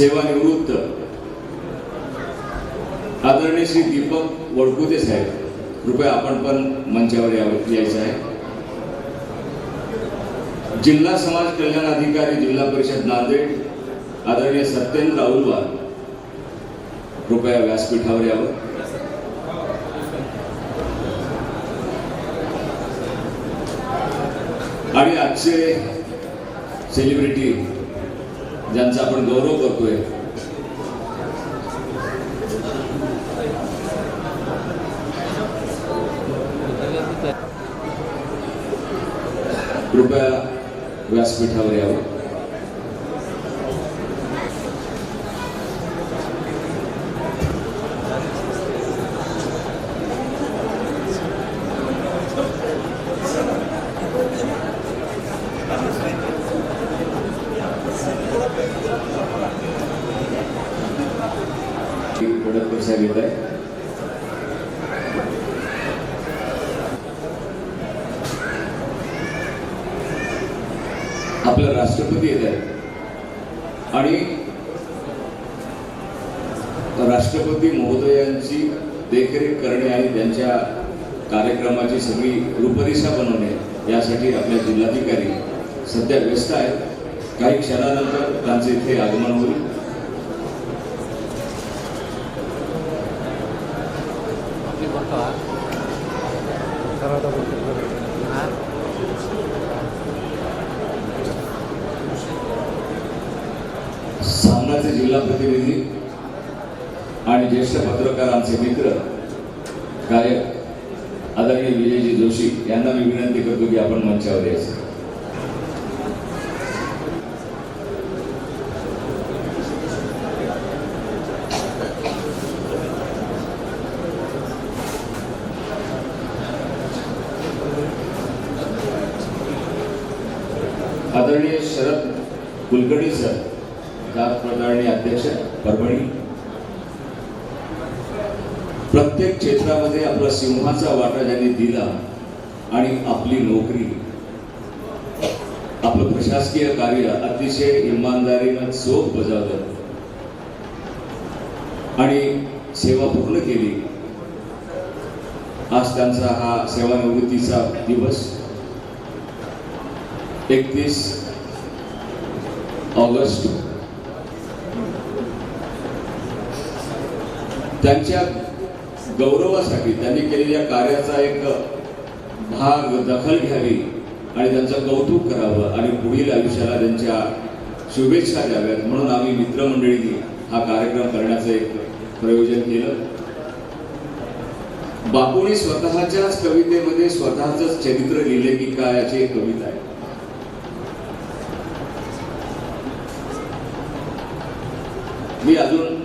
सेवानिवृत्त आदरणीय श्री दीपक वडकुते साहेब, कृपया आपण पण मंचावर यायचं आहे. जिल्हा समाज कल्याण अधिकारी जिल्हा परिषद नांदेड आदरणीय सत्येंद्र औलवार, कृपया व्यासपीठावर यावं. आणि आजचे सेलिब्रिटी ज्यांचा आपण गौरव करतोय, कृपया व्यासपीठावर यावं. वडतकर साहेब येत आहे. आपले राष्ट्रपती येत आहेत आणि राष्ट्रपती महोदयांची देखरेख करणे आणि त्यांच्या कार्यक्रमाची सगळी रूपरेषा बनवणे यासाठी आपल्या जिल्हाधिकारी सध्या व्यस्त आहेत. काही क्षणानंतर त्यांचे इथे आगमन होईल. सामनाचे जिल्हा प्रतिनिधी आणि ज्येष्ठ पत्रकार आमचे मित्र गायक आदरणीय विजयजी जोशी यांना मी विनंती करतो की आपण मंचावर यायचं. आदरणीय शरद कुलकर्णी सर, जात पडताळणी अध्यक्ष परभणी, प्रत्येक क्षेत्रामध्ये आपला सिंहाचा वाटा ज्यांनी दिला आणि आपली नोकरी, आपलं प्रशासकीय कार्य अतिशय इमानदारीनं चोख बजावलं आणि सेवा पूर्ण केली. आज त्यांचा हा सेवानिवृत्तीचा दिवस 31 ऑगस्ट. त्यांच्या गौरवासाठी त्यांनी केलेल्या कार्याचा एक भाग दखल घ्यावी आणि त्यांचं कौतुक करावं आणि पुढील आयुष्याला त्यांच्या शुभेच्छा द्याव्यात म्हणून आम्ही मित्रमंडळींनी हा कार्यक्रम करण्याचं एक प्रयोजन केलं. बापूंनी स्वतःच्याच कवितेमध्ये स्वतःच चरित्र लिहिले की काय याची एक कविता आहे. मी अजून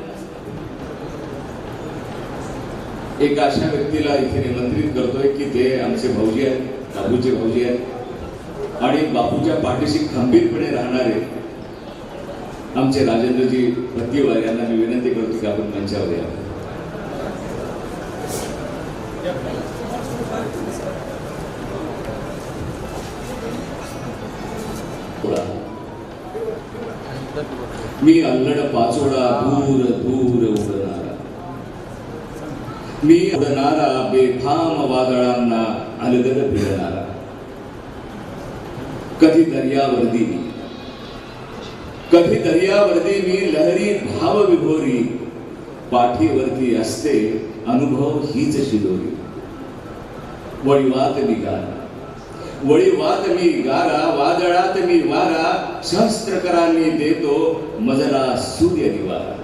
एक अशा व्यक्तीला इथे निमंत्रित करतोय की ते आमचे भाऊजी आहेत, बापूचे भाऊजी आहेत आणि बापूच्या पाठीशी खंबीरपणे राहणारे आमचे राजेंद्रजी पत्तीवार यांना मी विनंती करतो की आपण मंचावर यावं. मी अल्लड पाचोडा दूर दूर उडणारा, मी उडणारा बेथाम वादळांना अलगद फिरणारा, कधी दर्यावरती मी लहरी भाव विभोरी, पाठीवरती असते अनुभव हीच शिदोरी. वळीवात मी गारा, वादळात मी वारा, सहस्त्रकरांनी देतो मजला सूर्य निवारा.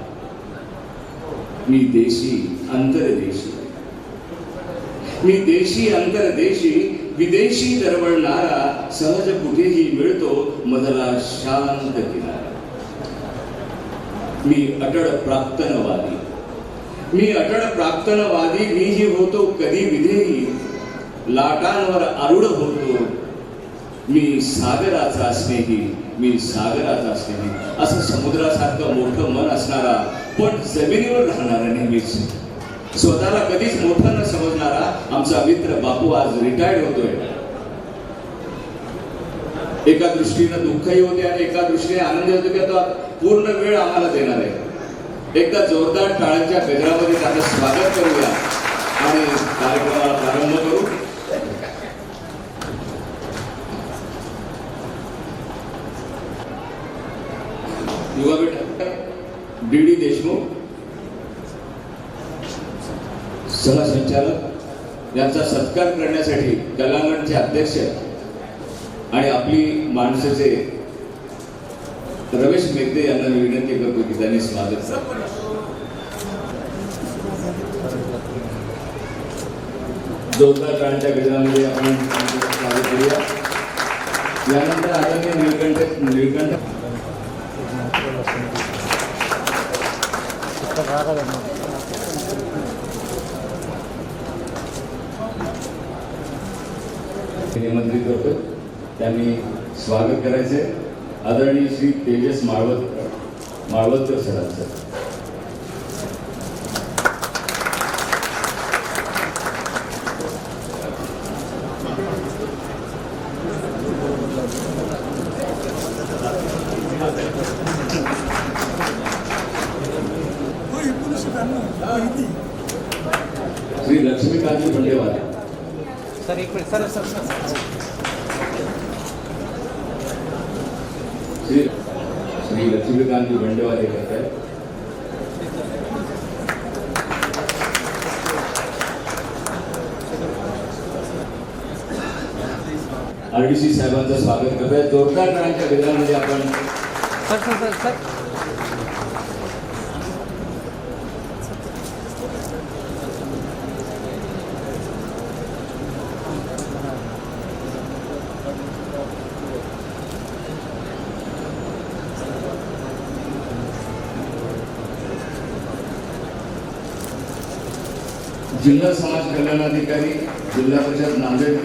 मी देशी अंतरदेशी, विदेशी दरवळणारा, सहज कुठेही मिळतो मजला शांत किनारा. मी अटळ प्राक्तनवादी, मीही होतो कधी विधेयी, लाटांवर आरूढ होतो मी सागराचा स्नेही. असं समुद्रासारखं मोठं मन असणारा पण जमिनीवर राहणारा, नेहमीच स्वतःला कधीच मोठं न समजणारा आमचा मित्र बापू आज रिटायर्ड होतोय. एका दृष्टीनं दुःखही होते आणि एका दृष्टीने आनंदी होते की तो पूर्ण वेळ आम्हाला देणार आहे. एकदा जोरदार टाळ्यांच्या गजरामध्ये त्याचं स्वागत करूया आणि कार्यक्रमाला प्रारंभ करू. युवा बेटा डी देशमुख सहसंचालक यांचा सत्कार करण्यासाठी कलामंचचे अध्यक्ष आणि आपली माणसाचे रमेश मेहते यांना मी विनंती करतो की त्यांनी स्वागत करा. जोरदार टाळ्यांच्या गजरामध्ये आपण स्वागत करूया. यानंतर आदरणीय नीलकंठ निमंत्रित करतो. त्यांनी स्वागत करायचे आदरणीय श्री तेजस माळवतकर सरांचं. श्री लक्ष्मीकांत बंडेवाले सर एक minute sir sir Shri Laxmikant Bandewale करत आहेत. RDC साहेबांचं स्वागत करतोय. जोरदार टाळ्यांच्या गजरामध्ये आपण सर सर सर सर जिल्हा समाज कल्याणाधिकारी जिल्हा परिषद नांदेड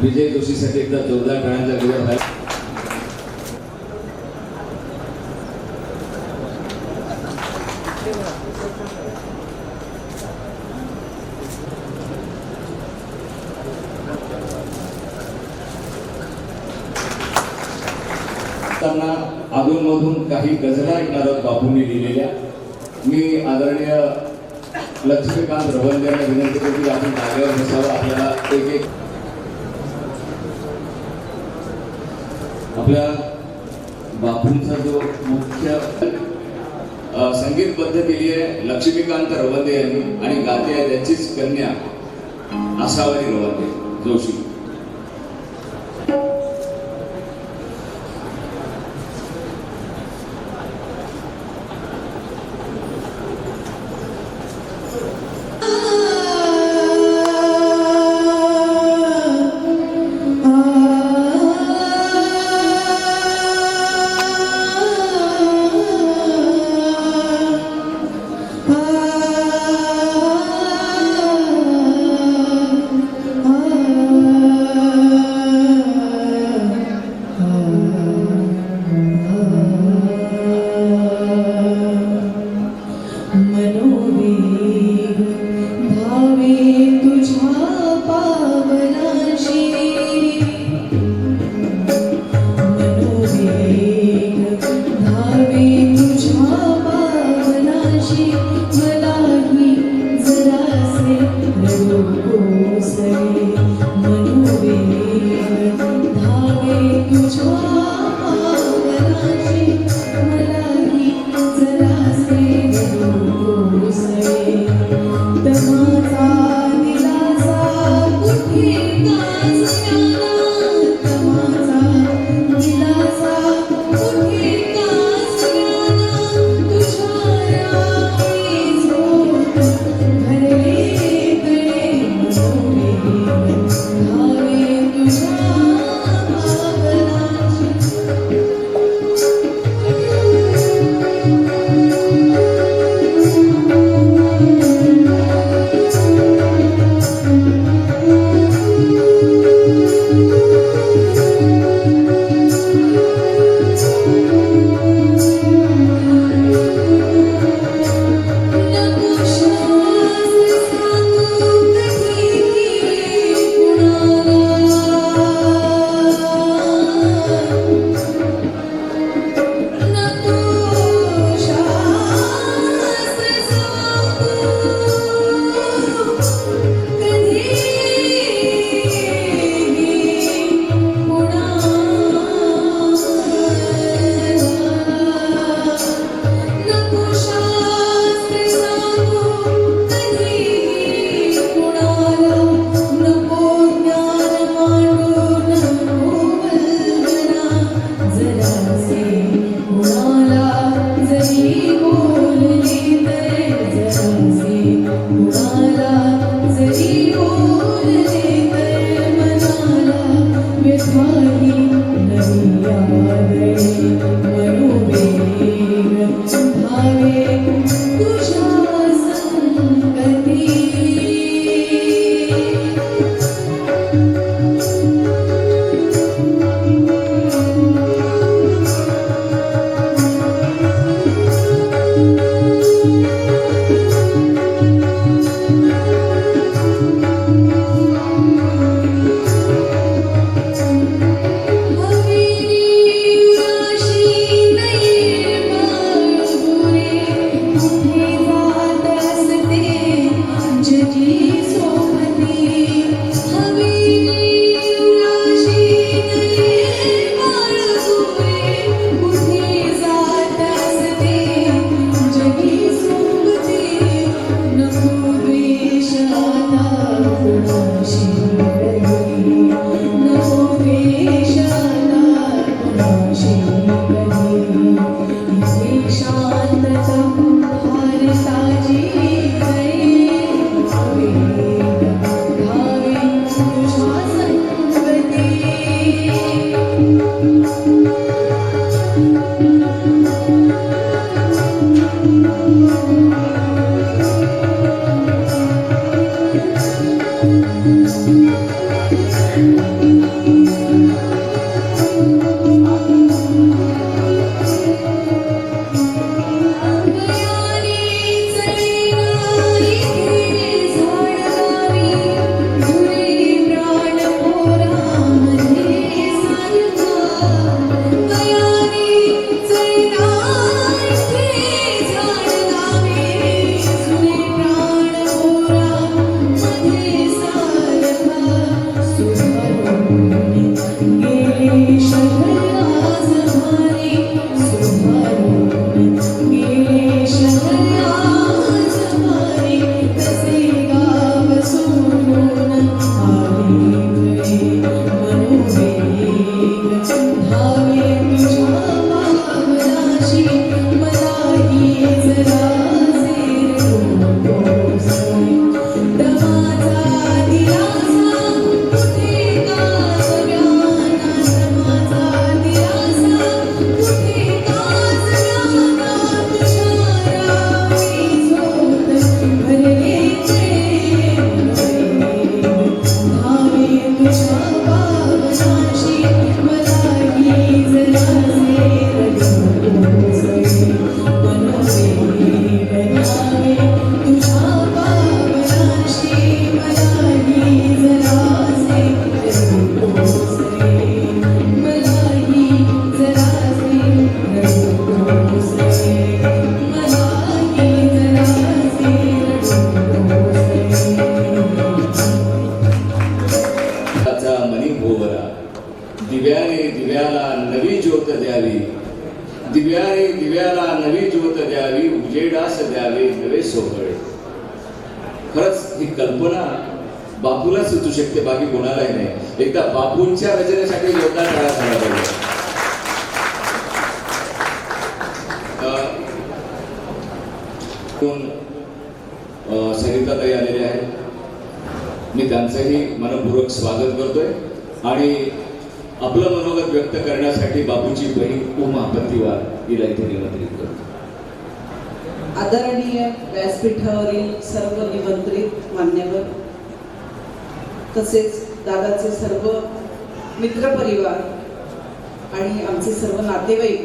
विजय जोशीसाठी एकदा जोरदार टाळ्यांचा गजर आहे. त्यांना अधूनमधून काही गजला ऐकणार आहोत बापूंनी लिहिलेल्या. मी आदरणीय लक्ष्मीकांत रवंदे यांना विनंती करतो की आपण जागेवर बसावं. आपल्याला एक आपल्या बापूंचा जो मुख्य संगीत पद्धत केली आहे लक्ष्मीकांत रवंदे यांनी आणि गाते आहे त्यांचीच कन्या आसावरी रवंदे जोशी. कोणाला जरी बोलले तर मनाला व्यथाही नवी आगळे मनोवेग भावे तुझ्या संगती दिव्याने दिव्याला नवी ज्योत द्यावी, दिव्याने दिव्याला नवी ज्योत द्यावी, उजेडास द्यावे नवे सोहळे. खरंच ही कल्पना बापूला सुचू शकते, बाकी कोणालाही नाही. एकदा बापूंच्या रचनेसाठी जोरदार टाळ्या झाला पाहिजे. सरिताताई आलेले आहेत, मी त्यांचंही मनपूर्वक स्वागत करतोय आणि आपलं मनोगत व्यक्त करण्यासाठी बापूची बहीण उमा पत्तीवार हिला इथे निमंत्रित करतो. आदरणीय व्यासपीठावरील सर्व निमंत्रित मान्यवर तसेच दादाचे सर्व मित्रपरिवार आणि आमचे सर्व नातेवाईक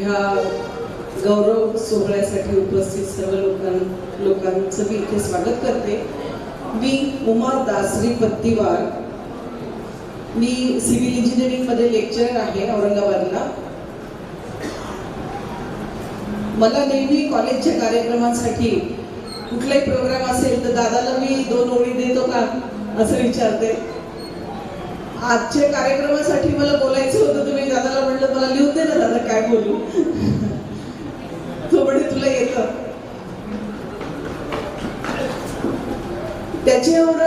ह्या गौरव सोहळ्यासाठी उपस्थित सर्व लोकांचं मी इथे स्वागत करते. मी उमा दासरी पत्तीवार, मी सिव्हिल इंजिनिअरिंगमध्ये लेक्चरर आहे औरंगाबादला. मला नेहमी कॉलेजच्या कार्यक्रमांसाठी कुठलाही प्रोग्राम असेल तर दादाला मी 2 ओळी देतो का असं विचारते. आजच्या कार्यक्रमासाठी मला बोलायचं होतं, तुम्ही दादाला म्हटलं मला लिहून दे ना दादा काय बोलू. तो म्हणे तुला येतं. त्याच्यावर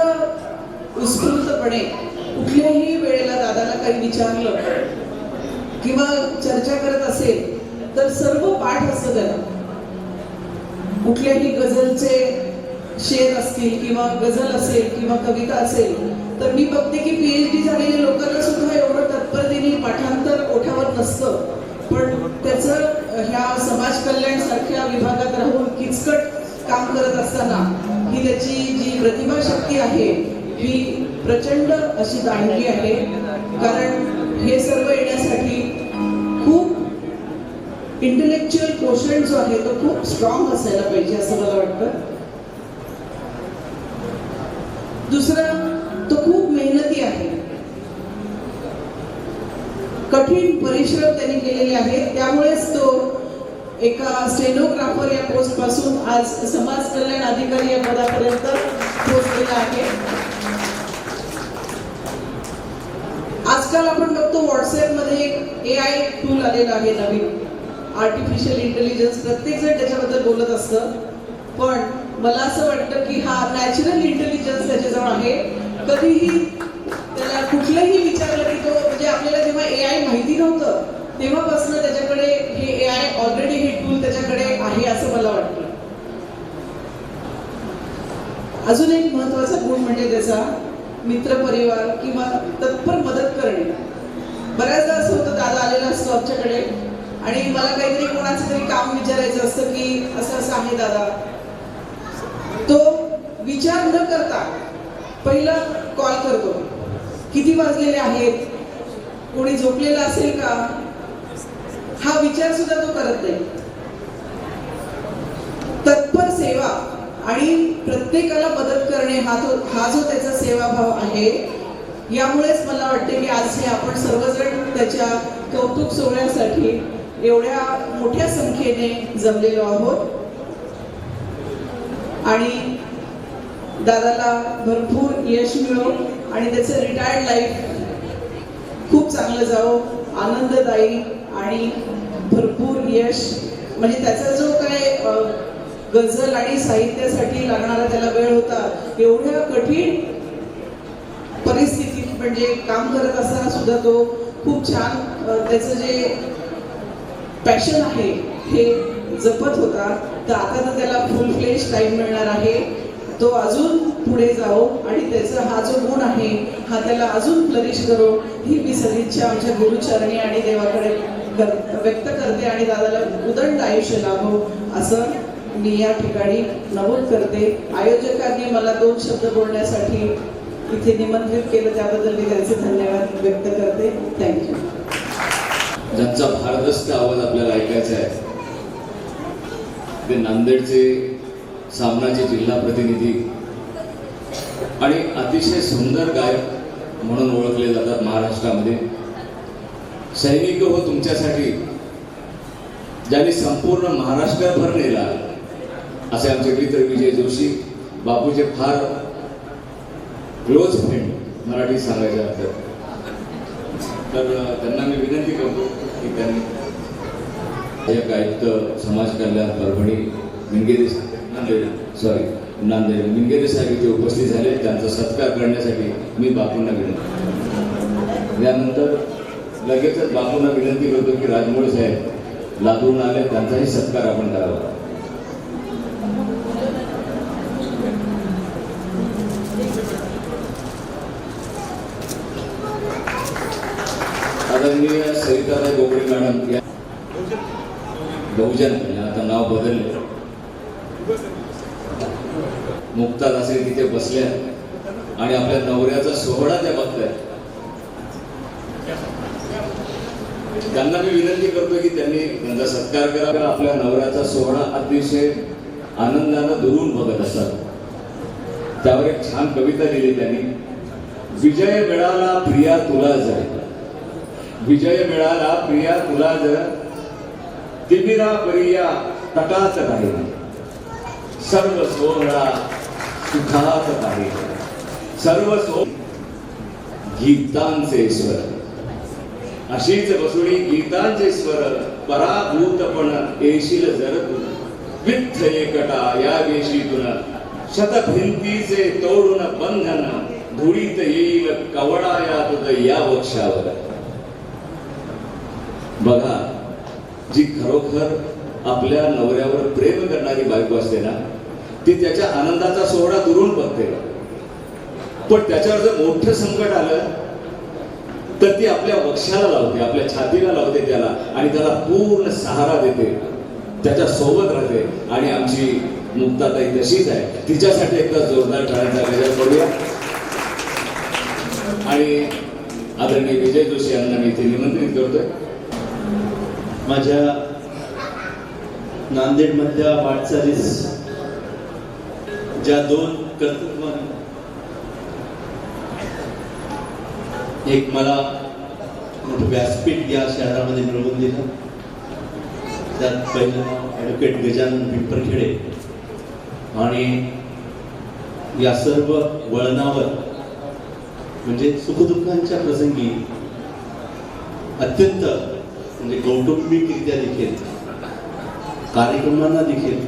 उत्स्फूर्तपणे कुठल्याही वेळेला दादाला काही विचारलं किंवा चर्चा करत असेल तर सर्व पाठ असतं त्याला. कुठल्याही गझलचे शेर असतील किंवा गझल असेल किंवा कविता असेल, तर मी बघते की PhD झालेल्या लोकांना सुद्धा एवढं तत्परतेने पाठांतर ओठावर नसतं, पण त्याचं ह्या समाज कल्याण सारख्या विभागात राहून किचकट काम करत असताना ही त्याची जी प्रतिभाशक्ती आहे ही प्रचंड अशी दांडगी आहे. कारण हे सर्व येण्यासाठी खूप इंटेलेक्च्युअल कोशंट जो आहे तो खूप स्ट्रॉंग असायला पाहिजे असं मला वाटतं. दुसरं, तो खूप मेहनती आहे. कठीण परिश्रम त्यांनी केलेले आहेत, त्यामुळेच तो एका स्टेनोग्राफर या पोस्ट पासून आज समाज कल्याण अधिकारी या पदापर्यंत पोहोचलेला आहे. आजकाल आपण बघतो व्हॉट्सअप मध्ये एक AI टूल आलेला आहे नवीन, आर्टिफिशियल इंटेलिजन्स. प्रत्येक जण त्याच्याबद्दल बोलत असतं, पण मला असं वाटतं की हा नॅचरल इंटेलिजन्स त्याच्याजवळ आहे. कधीही त्याला कुठलंही विचारलं की तो, म्हणजे आपल्याला जेव्हा AI माहिती नव्हतं तेव्हापासून त्याच्याकडे हे AI ऑलरेडी हे टूल त्याच्याकडे आहे असं मला वाटतं. अजून एक महत्वाचा गुण म्हणजे त्याचा मित्रपरिवार किंवा तत्पर मदत करणे. बऱ्याचदा असं होतं, दादा आलेला असतो आमच्याकडे आणि मला काहीतरी कोणाचं तरी काम विचारायचं असतं की असं असं आहे दादा. तो विचार न करता पहिला कॉल करतो, किती वाजलेले आहेत, कोणी झोपलेलं असेल का, हा विचार सुद्धा तो करत नाही. तत्पर सेवा आणि प्रत्येकाला मदत करणे हा जो त्याचा सेवाभाव आहे, यामुळेच मला वाटते की आज हे आपण सर्वजण त्याच्या कौतुक सोहळ्यासाठी एवढ्या मोठ्या संख्येने जमलेलो आहोत. आणि दादाला भरपूर यश मिळो आणि त्याचं रिटायर्ड लाईफ खूप चांगलं जावो, आनंददायी आणि भरपूर यश. म्हणजे त्याचा जो काय गझल आणि साहित्यासाठी लागणारा त्याला वेळ होता, एवढ्या कठीण परिस्थितीत म्हणजे काम करत असताना सुद्धा तो खूप छान त्याचं जे पॅशन आहे हे जपत होता. तर आता तर त्याला फुल फ्लेश टाइम मिळणार आहे, तो अजून पुढे जाओ आणि त्याचा हा जो गुण आहे हा त्याला अजून फ्लरिश करो, ही मी सदिच्छा आमच्या गुरुचरणी आणि देवाकडे व्यक्त करते. आणि दादाला उदंड आयुष्य लाभो असं मी या ठिकाणी नमूद करते. आयोजकांनी मला 2 शब्द बोलण्यासाठी इथे निमंत्रित केलं, त्याबद्दल मी त्यांचे धन्यवाद व्यक्त करते. थँक्यू. ज्यांचा भारदस्त आवाज आपल्याला ऐकायचा आहे ते नांदेडचे सामनाचे जिल्हा प्रतिनिधी आणि अतिशय सुंदर गायक म्हणून ओळखले जातात महाराष्ट्रामध्ये. सैनिक हो तुमच्यासाठी, ज्यांनी संपूर्ण महाराष्ट्रभर नेला, असे आमचे मित्र विजय जोशी, बापूचे फार क्लोज फ्रेंड मराठी सांगायचे असतात. तर त्यांना मी विनंती करतो की त्यांनी एक आयुक्त समाज कल्याण परभणी मिनगेरे नांदेड मिनगेरे साहेब इथे उपस्थित झाले. त्यांचा सत्कार करण्यासाठी मी बापूंना विनंती. यानंतर लगेचच बापूंना विनंती करतो की राजमोळे साहेब लातूरून आले, त्यांचाही सत्कार आपण करावा. आदरणीय सरिताबाई गोगडे मॅडम या बहुजन, आता नाव बदलले, मुक्ता दासे तिथे बसल्या आणि आपल्या नवऱ्याचा सोहळा त्या बघतायत. त्यांना मी विनंती करतो की त्यांनी त्यांचा सत्कार करावा. आपल्या नवऱ्याचा सोहळा अतिशय आनंदानं दुरून बघत असतात. त्यावर एक छान कविता लिहिली त्यांनी. विजय मिळाला प्रिया तुला जर, विजय मिळाला प्रिया तुला जर, तिमिरा परिया तटात राहील, सर्व सोहळा सुखात राहील, सर्व गीतांचे स्वर. अशीच बसुणी गीतांचे स्वर, पराभूतपण येशील जर तू, विठ्ठ एकटा या वेशीतून, शतभिंतीचे तोडून बंधन, धुळीत येईल कवळाया तुझ या वक्षावर. बघा, जी खरोखर आपल्या नवऱ्यावर प्रेम करणारी बायको असते ना, ती त्याच्या आनंदाचा सोहळा दुरून बघते. पण त्याच्यावर जर मोठं संकट आलं तर ती आपल्या वक्षाला लावते, आपल्या छातीला लावते त्याला, आणि त्याला पूर्ण सहारा देते, त्याच्या सोबत राहते. आणि आमची मुक्ताताई तशीच आहे. तिच्यासाठी एकदा जोरदार टाळ्यांचा गजर करूया. आणि आदरणीय विजय जोशी यांना मी इथे निमंत्रित करतोय. माझ्या नांदेडमधल्या वाटचालीस ज्या दोन कर्तृत्वाने एक मला मोठं व्यासपीठ या शहरामध्ये मिळवून दिलं, त्यात पहिलं ॲडव्होकेट गजानन पिंपरखेडे, आणि या सर्व वळणावर म्हणजे सुखदुःखांच्या प्रसंगी अत्यंत म्हणजे कौटुंबिकरित्या देखील कार्यक्रमांना देखील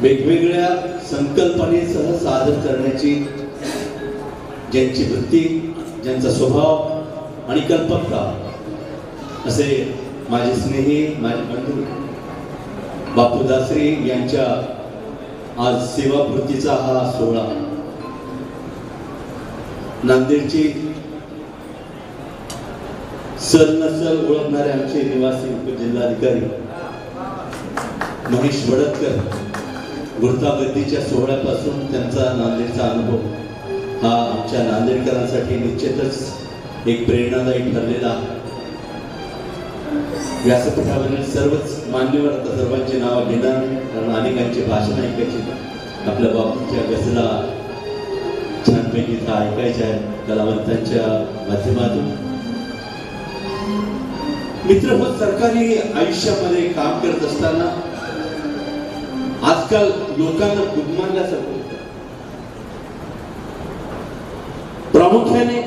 वेगवेगळ्या संकल्पनेसह सादर करण्याची ज्यांची वृत्ती, ज्यांचा स्वभाव आणि कल्पकता, असे माझे स्नेही, माझे बंधू बापू दासरे यांच्या आज सेवापूर्तीचा हा सोहळा. नांदेडची सल नसल ओळखणारे आमचे निवासी उपजिल्हाधिकारी महेश वडतकर, गुर्तागद्दीच्या सोहळ्यापासून त्यांचा नांदेडचा अनुभव हा आमच्या नांदेडकरांसाठी निश्चितच एक प्रेरणादायी ठरलेला. व्यासपीठावरील सर्वच मान्यवर, आता सर्वांची नावं घेणार नाही कारण अनेकांची भाषण ऐकायची, आपल्या बापूंच्या गझला छानपैकी इथं ऐकायच्या आहेत कलावंतांच्या माध्यमातून. मित्र हो, सरकारी आयुष्यामध्ये काम करत असताना आजकाल लोकांना गुदमारल्यासारखं होतं. प्रामुख्याने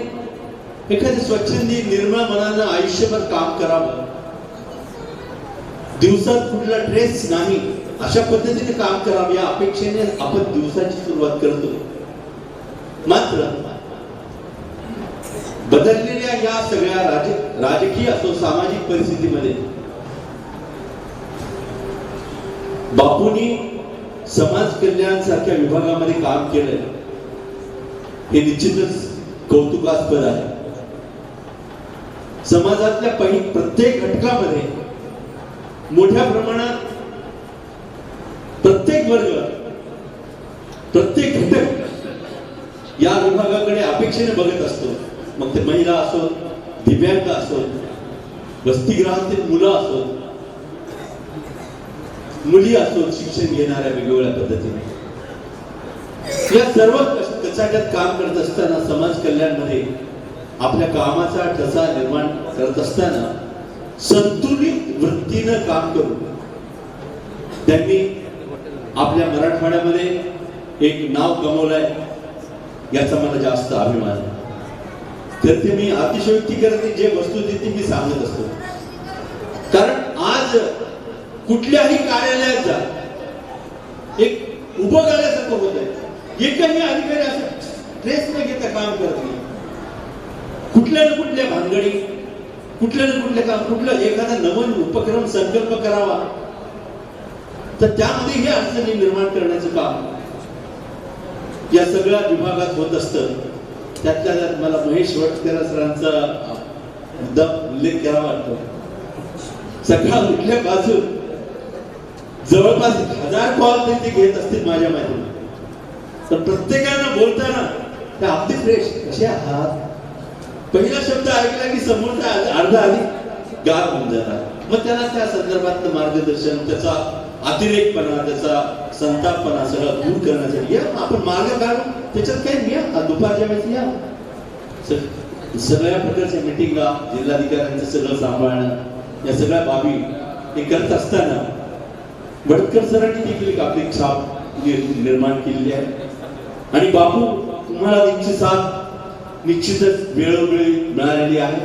एखाद्या स्वच्छंदी निर्मळ मनानं आयुष्यभर काम करावं, दिवसात कुठला ट्रेस नाही अशा पद्धतीने काम करावं या अपेक्षेने आपण दिवसाची सुरुवात करतो. मात्र बदललेल्या या सगळ्या राजकीय असो सामाजिक परिस्थितीमध्ये बापूंनी समाज कल्याण सारख्या विभागामध्ये काम केलंय हे निश्चितच कौतुकास्पद आहे. समाजातल्या प्रत्येक घटकामध्ये मोठ्या प्रमाणात प्रत्येक वर्ग, प्रत्येक घटक या विभागाकडे अपेक्षेने बघत असतो. मग ते महिला असो, दिव्यांग असो, वसतिगृहातील मुलं असो, मुली असो, शिक्षण घेणाऱ्या वेगवेगळ्या पद्धतीने या सर्व कचाट्यात काम करत असताना समाज कल्याणमध्ये आपल्या कामाचा ठसा निर्माण करत असताना संतुलित वृत्तीनं काम करून त्यांनी आपल्या मराठवाड्यामध्ये एक नाव कमवलंय, याचा मला जास्त अभिमान आहे. तर ते मी अतिशयोक्ती करते, जे वस्तुस्थिती मी सांगत असतो. कारण आज कुठल्याही कार्यालयात जा, एक उभं करण्यासारखं होत आहे. एकही अधिकारी असं स्ट्रेस न घेता काम करत नाही. कुठल्या ना कुठल्या भानगडी, कुठल्या ना कुठल्या काम, कुठलं एखादा नवीन उपक्रम संकल्प करावा तर त्यामध्ये हे अडचणी निर्माण करण्याचं काम या सगळ्या विभागात होत असतं. त्यातल्या त्यात मला महेश वडतकर सरांचा मुद्दा उल्लेख करावा वाटतो. सकाळ उठल्यापासून जवळपास 1000 कॉल ते घेत असतील माझ्या माहिती. तर प्रत्येकानं बोलताना त्या अगदी फ्रेश, कसे आहात, पहिला शब्द ऐकला की समोरचा अर्धा आधी गार होऊन जाणार. मग त्यांना त्या संदर्भातलं मार्गदर्शन, त्याचा अतिरेकपणा, त्याचा संतापपणा सगळं दूर करण्यासाठी या आपण मार्ग काढून त्याच्यात काही या दुपारच्या वेळेस या सगळ्या प्रकारच्या मिटिंगा, जिल्हाधिकाऱ्यांचं सगळं सांभाळणं, या सगळ्या बाबी हे करत असताना वडतकर सरांनी देखील एक आपली छाप निर्माण केलेली आहे. आणि बापू तुम्हाला त्यांची साथ निश्चितच वेळोवेळी मिळालेली आहे.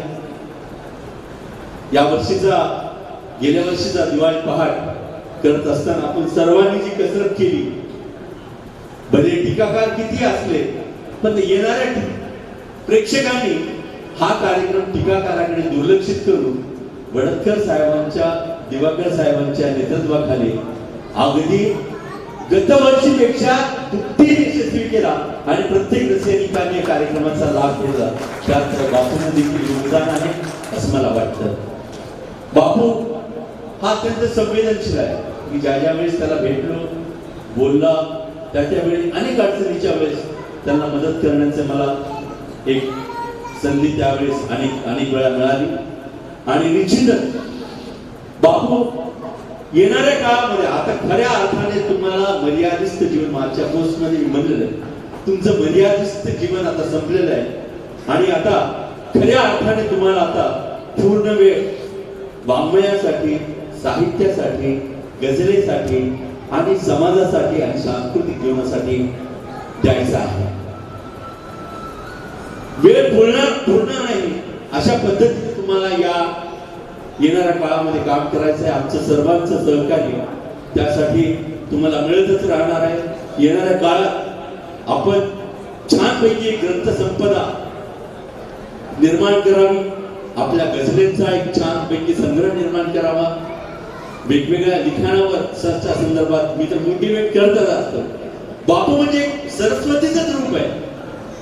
गेल्या वर्षीचा दिवाळी पहाट करत असताना आपण सर्वांनी जी कसरत केली, भले टीकाकार किती असले पण येणाऱ्या प्रेक्षकांनी हा कार्यक्रम टीकाकाराकडे दुर्लक्षित करून वडतकर साहेबांच्या, दिवाकर साहेबांच्या नेतृत्वाखाली अगदी गतवर्षीपेक्षा दुप्पटीने यशस्वी केला आणि प्रत्येक रसिकाने या कार्यक्रमाचा लाभ घेतला. त्यात बापूंना देखील योगदान आहे असं मला वाटतं. बापू हा अत्यंत संवेदनशील आहे. मी ज्या वेळेस त्याला भेटलो, बोलला, त्यावेळी अनेक अडचणीच्या वेळेस त्यांना मदत करण्याचं मला एक संधी त्यावेळेस अनेक वेळा मिळाली. आणि निश्चितच बापू येणाऱ्या काळामध्ये आता खऱ्या अर्थाने तुम्हाला मर्यादित जीवन, मागच्या पोस्टमध्ये मी म्हणलेलं आहे, तुमचं मर्यादित जीवन आता संपलेलं आहे आणि आता खऱ्या अर्थाने तुम्हाला आता पूर्ण वेळ वाङ्मयासाठी, साहित्यासाठी, गझलेसाठी आणि समाजासाठी आणि सांस्कृतिक जीवनासाठी द्यायचा आहे. वेळ पूर्ण नाही अशा पद्धतीने तुम्हाला या येणाऱ्या काळामध्ये काम करायचं आहे. आमचं सर्वांचं सहकार्य त्यासाठी तुम्हाला मिळतच राहणार आहे. येणाऱ्या काळात आपण छानपैकी एक ग्रंथसंपदा निर्माण करावी, आपल्या गझलेंचा एक छानपैकी संग्रह निर्माण करावा. वेगवेगळ्या लिखाणावर चर्चा संदर्भात मी तर मोटिवेट करतच असतो. बापू म्हणजे सरस्वतीचंच रूप आहे.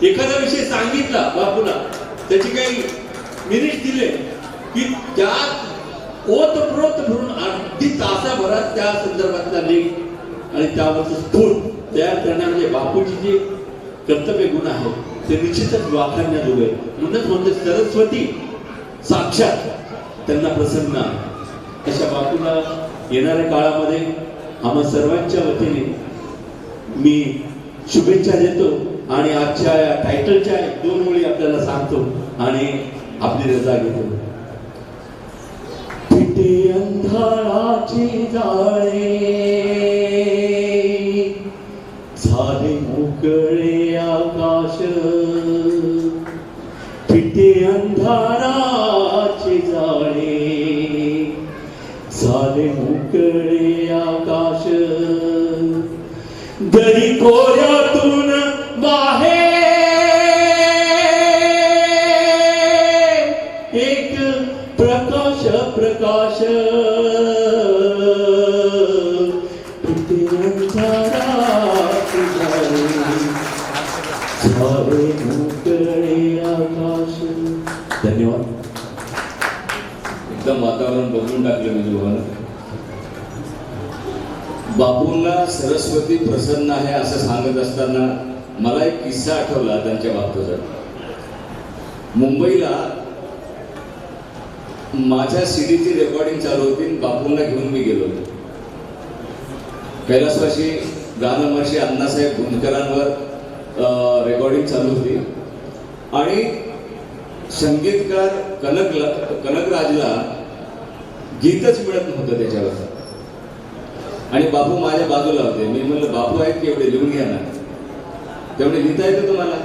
एखादा विषय सांगितला बापूला, त्याची काही मिनिट दिले की त्यात ओतप्रोत भरून अगदी तासाभरात त्या संदर्भातला लेख आणि त्यावरचं स्फोट तयार करण्यामध्ये बापूची जे कर्तव्य गुण आहे ते निश्चितच वाखाणण्याजोगे आहे. म्हणूनच म्हणते सरस्वती साक्षात त्यांना प्रसन्न आहे. अशा बापूला येणाऱ्या काळामध्ये आम्हा सर्वांच्या वतीने मी शुभेच्छा देतो आणि आजच्या या टायटलच्या 2 ओळी आपल्याला सांगतो आणि आपली रजा घेतो. फिटे अंधाराचे जाळे झाले मोकळे आकाश, फिटे अंधाराचे जाळे झाले मोकळे आकाश, दरी कोऱ्यातून बाहेर एक प्रकाश प्रकाश, फिटे अंधाराचे जाळे झाले मोकळे आकाश. धन्यवाद. एकदम वातावरण बदलून टाकलं मी दोघांना. बापूंना सरस्वती प्रसन्न आहे असं सांगत असताना मला एक किस्सा आठवला त्यांच्या बाबतीचा. मुंबईला माझ्या सीडीची रेकॉर्डिंग चालू होती, बापूंना घेऊन मी गेलो. कैलासवासी गाणं महर्षी अण्णासाहेब गुंजकरांवर रेकॉर्डिंग चालू होती आणि संगीतकार कनकराजला गीतच मिळत नव्हतं त्याच्यावर. आणि बापू माझ्या बाजूला होते. मी म्हणलं बापू आहेत की एवढे लिहून घ्या ना. तेवढे लिहिता येतं तुम्हाला?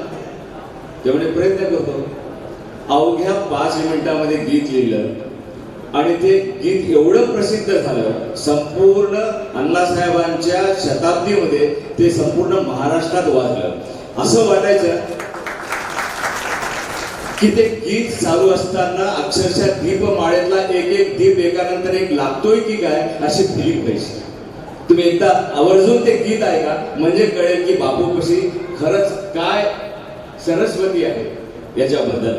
तेवढे प्रयत्न करतो. अवघ्या 5 मिनिटामध्ये गीत लिहिलं आणि ते गीत एवढं प्रसिद्ध झालं, संपूर्ण अण्णासाहेबांच्या शताब्दीमध्ये ते संपूर्ण महाराष्ट्रात वाजलं. असं वाटायचं की ते गीत चालू असताना अक्षरशः दीपमाळेतला एक दीप एकानंतर एक लागतोय की काय अशी फिलिंग व्हायची. तुम्ही एकदा आवर्जून ते गीत ऐका म्हणजे कळेल की बापू कशी खरंच काय सरस्वती आहे याच्याबद्दल.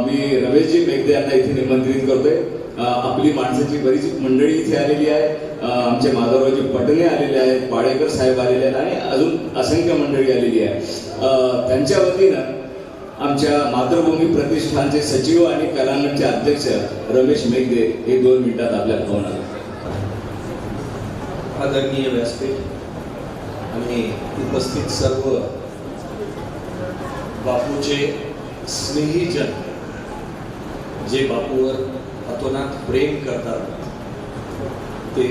मी रमेशजी मेघदे यांना इथे निमंत्रित करतोय. आपली माणसाची बरीच मंडळी इथे आलेली आहे. आमचे माधवरावजी पटणे आलेले आहेत, पाडेकर साहेब आलेले आहेत आणि अजून असंख्य मंडळी आलेली आहे. त्यांच्या वतीनं आमच्या मातृभूमी प्रतिष्ठानचे सचिव आणि कलांगणचे अध्यक्ष रमेश मेघदे हे 2 मिनिटात आपल्या भवनात. आदरणीय व्यासपीठ आणि उपस्थित सर्व बापूचे स्नेहीजन जे बापूवर अतोनात प्रेम करतात ते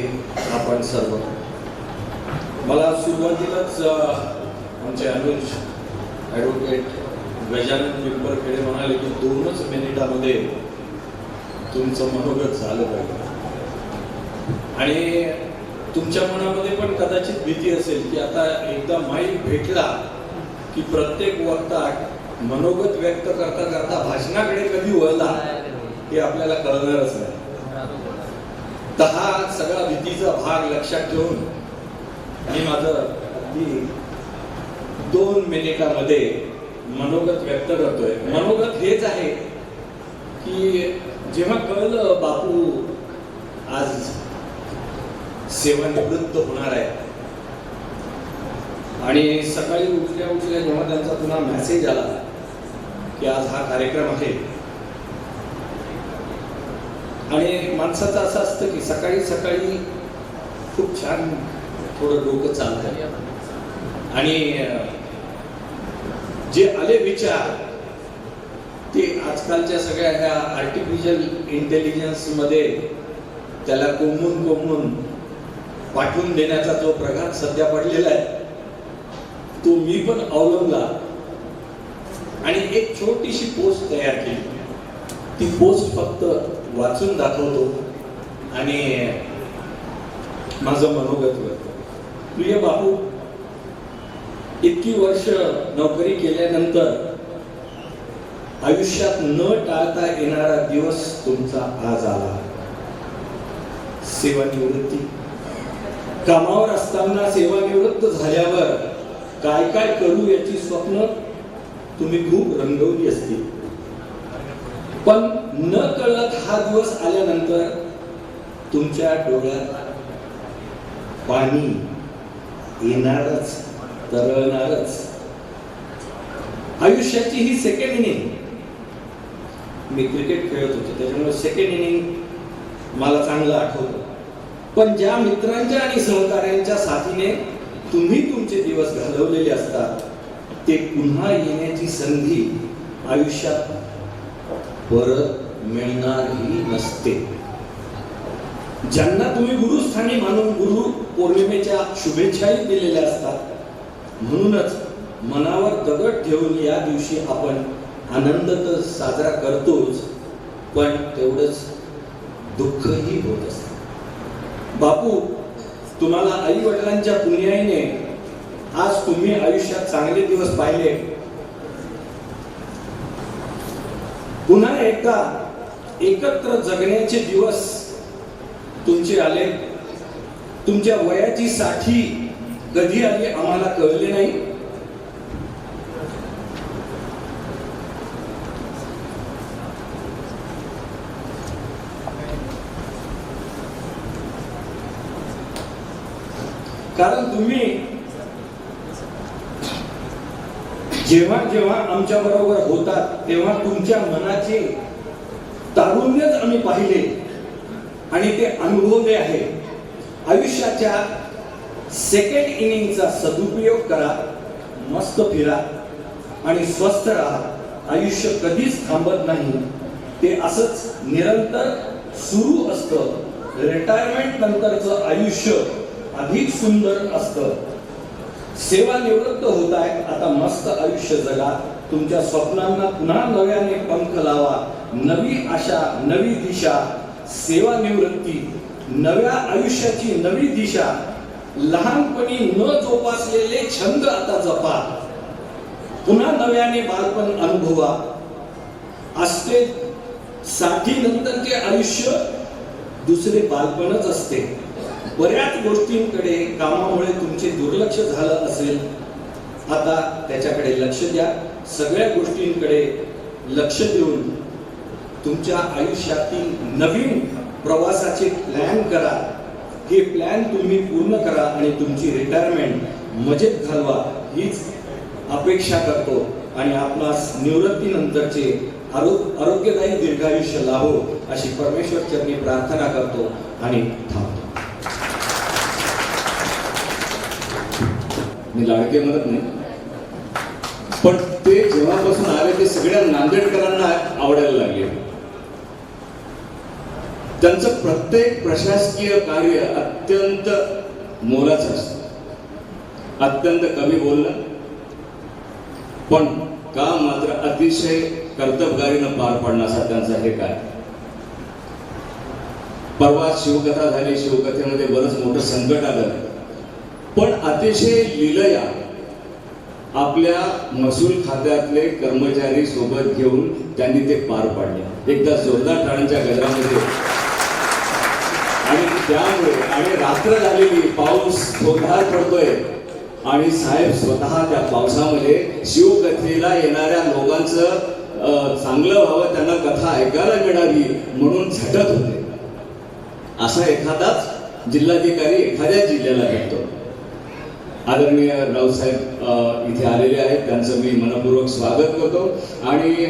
आपण सर्व. मला सुरुवातीलाच आमचे अनुज ॲडव्होकेट गजानन पिंपरखेडे म्हणाले की 2च मिनिटामध्ये तुमचं मनोगत झालं पाहिजे. आणि तुमच्या मनामध्ये पण कदाचित भीती असेल की आता एकदा माईक भेटला की प्रत्येक वक्ता मनोगत व्यक्त करता करता भाषणाकडे कधी वळला हे आपल्याला कळणारच नाही. तर हा सगळा भीतीचा भाग लक्षात ठेवून मी माझं अगदी 2 मिनिटामध्ये मनोगत व्यक्त करतोय. मनोगत हेच आहे की जेव्हा कळलं बापू आज सेवानिवृत्त होणार आहे आणि सकाळी उठल्या उठल्या जेव्हा त्यांचा पुन्हा मेसेज आला की आज हा कार्यक्रम आहे, आणि माणसाचं असं असतं की सकाळी सकाळी खूप छान थोडं डोकं चालतं आणि जे आले विचार ते आजकालच्या सगळ्या ह्या आर्टिफिशियल इंटेलिजन्स मध्ये त्याला कोंबून पाठवून देण्याचा जो प्रघात सध्या पडलेला आहे तो मी पण अवलंबला आणि एक छोटीशी पोस्ट तयार केली. ती पोस्ट फक्त वाचून दाखवतो आणि माझं मनोगत करतो. प्रिय बापू, इतकी वर्ष नोकरी केल्यानंतर आयुष्यात न टाळता येणारा दिवस तुमचा आज आला. सेवानिवृत्ती. कामावर असताना सेवानिवृत्त झाल्यावर काय काय करू याची स्वप्न तुम्ही खूप रंगवली असतील, पण न कळत हा दिवस आल्यानंतर तुमच्या डोळ्यात पाणी येणारच, तरळणारच. आयुष्याची ही सेकंड इनिंग. मी क्रिकेट खेळत होतो त्याच्यामुळे सेकंड इनिंग मला चांगलं आठवतं. पण ज्या मित्रांच्या आणि सहकाऱ्यांच्या साथीने तुम्ही तुमचे दिवस घालवलेले असतात ते पुन्हा येण्याची संधी आयुष्यात परत मिळणारही नसते. ज्यांना तुम्ही गुरुस्थानी मानून गुरु पौर्णिमेच्या शुभेच्छाही दिलेल्या असतात. म्हणूनच मनावर दगड ठेवून या दिवशी आपण आनंद तर साजरा करतोच, पण तेवढंच दुःखही होत असतं. बापू, तुम्हाला आई वडिलांच्या पुण्याईने आज तुम्ही आयुष्यात चांगले दिवस पाहिले. पुन्हा एकदा एकत्र जगण्याचे दिवस तुमचे आले. तुमच्या वयाची साठी कधी आली आम्हाला कळले नाही. कारण तुम्ही जेव्हा जेव्हा आमच्या बरोबर होतात तेव्हा तुमच्या मनाचे तारुण्यच आम्ही पाहिले आणि ते अनुभवले आहे. आयुष्याच्या सेकंड इनिंगचा सदुपयोग करा, मस्त फिरा आणि स्वस्थ राहा. आयुष्य कधीच थांबत नाही, ते असंच निरंतर सुरू असतं. रिटायरमेंट नंतरचं आयुष्य अधिक सुंदर असतं. सेवानिवृत्त होत आहे, आता मस्त आयुष्य जगा. तुमच्या स्वप्नांना पुन्हा नव्याने पंख लावा. नवी आशा, नवी दिशा. सेवानिवृत्ती, नव्या आयुष्याची नवी दिशा. लहानपणी न जोपासलेले छंद आता जपा. पुन्हा नव्याने बालपण अनुभवा. असते 60 नंतरचे आयुष्य दुसरे बालपणच असते. बऱ्याच गोष्टींकडे कामामुळे तुमचे दुर्लक्ष झालं असेल, आता त्याच्याकडे लक्ष द्या. सगळ्या गोष्टींकडे लक्ष देऊन तुमच्या आयुष्यातील नवीन प्रवासाचे प्लॅन करा. हे प्लॅन तुम्ही पूर्ण करा आणि तुमची रिटायरमेंट मजेत घालवा हीच अपेक्षा करतो आणि आपणास निवृत्तीनंतरचे आरोग्यदायी दीर्घायुष्य लाभो अशी परमेश्वर चरणी प्रार्थना करतो आणि थांबतो. मी लाडके म्हणत नाही, पण ते जेव्हापासून आले ते सगळ्या नांदेडकरांना आवडायला लागले. त्यांचं प्रत्येक प्रशासकीय कार्य अत्यंत मोलाचं असतं. अत्यंत कमी बोलणं, पण काम मात्र अतिशय कर्तबगारीनं पार पाडण्याचा त्यांचा हे काय. परवा शिवकथा झाली, शिवकथेमध्ये बरंच मोठं संकट आलं, पण अतिशय लीलया आपल्या महसूल खात्यातले कर्मचारी सोबत घेऊन त्यांनी ते पार पाडले. एकदा जोरदार टाळ्यांच्या गजरामध्ये. आणि त्यामुळे आणि रात्र झालेली, पाऊस धोधार पडतोय आणि साहेब स्वतः त्या पावसामध्ये शिवकथेला येणाऱ्या लोकांचं चांगलं व्हावं, त्यांना कथा ऐकायला मिळावी म्हणून झटत होते. असा एखादाच जिल्हाधिकारी एखाद्या जिल्ह्याला भेटतो. आदरणीय रावसाहेब इथे आलेले आहेत, त्यांचं मी मनपूर्वक स्वागत करतो. आणि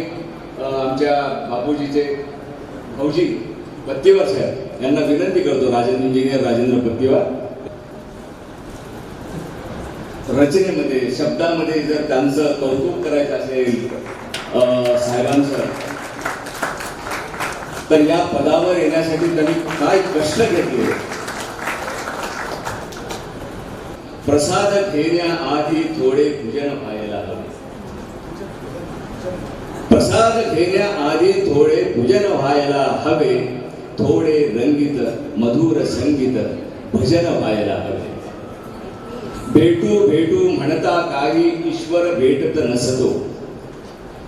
आमच्या बापूजीचे भाऊजी पत्तीवार साहेब यांना विनंती करतो, इंजिनियर राजेंद्र पत्तीवार, रचनेमध्ये शब्दामध्ये जर त्यांचं कौतुक करायचं असेल साहेबांचं, तर या पदावर येण्यासाठी त्यांनी काय कष्ट घेतले. प्रसाद घेण्याआधी थोडे पूजन व्हायला हवे. प्रसाद घेण्याआधी थोडे पूजन व्हायला हवे. थोडे रंगीत मधुर संगीत भजन व्हायला हवे. भेटू भेटू म्हणता काही ईश्वर भेटत नसतो.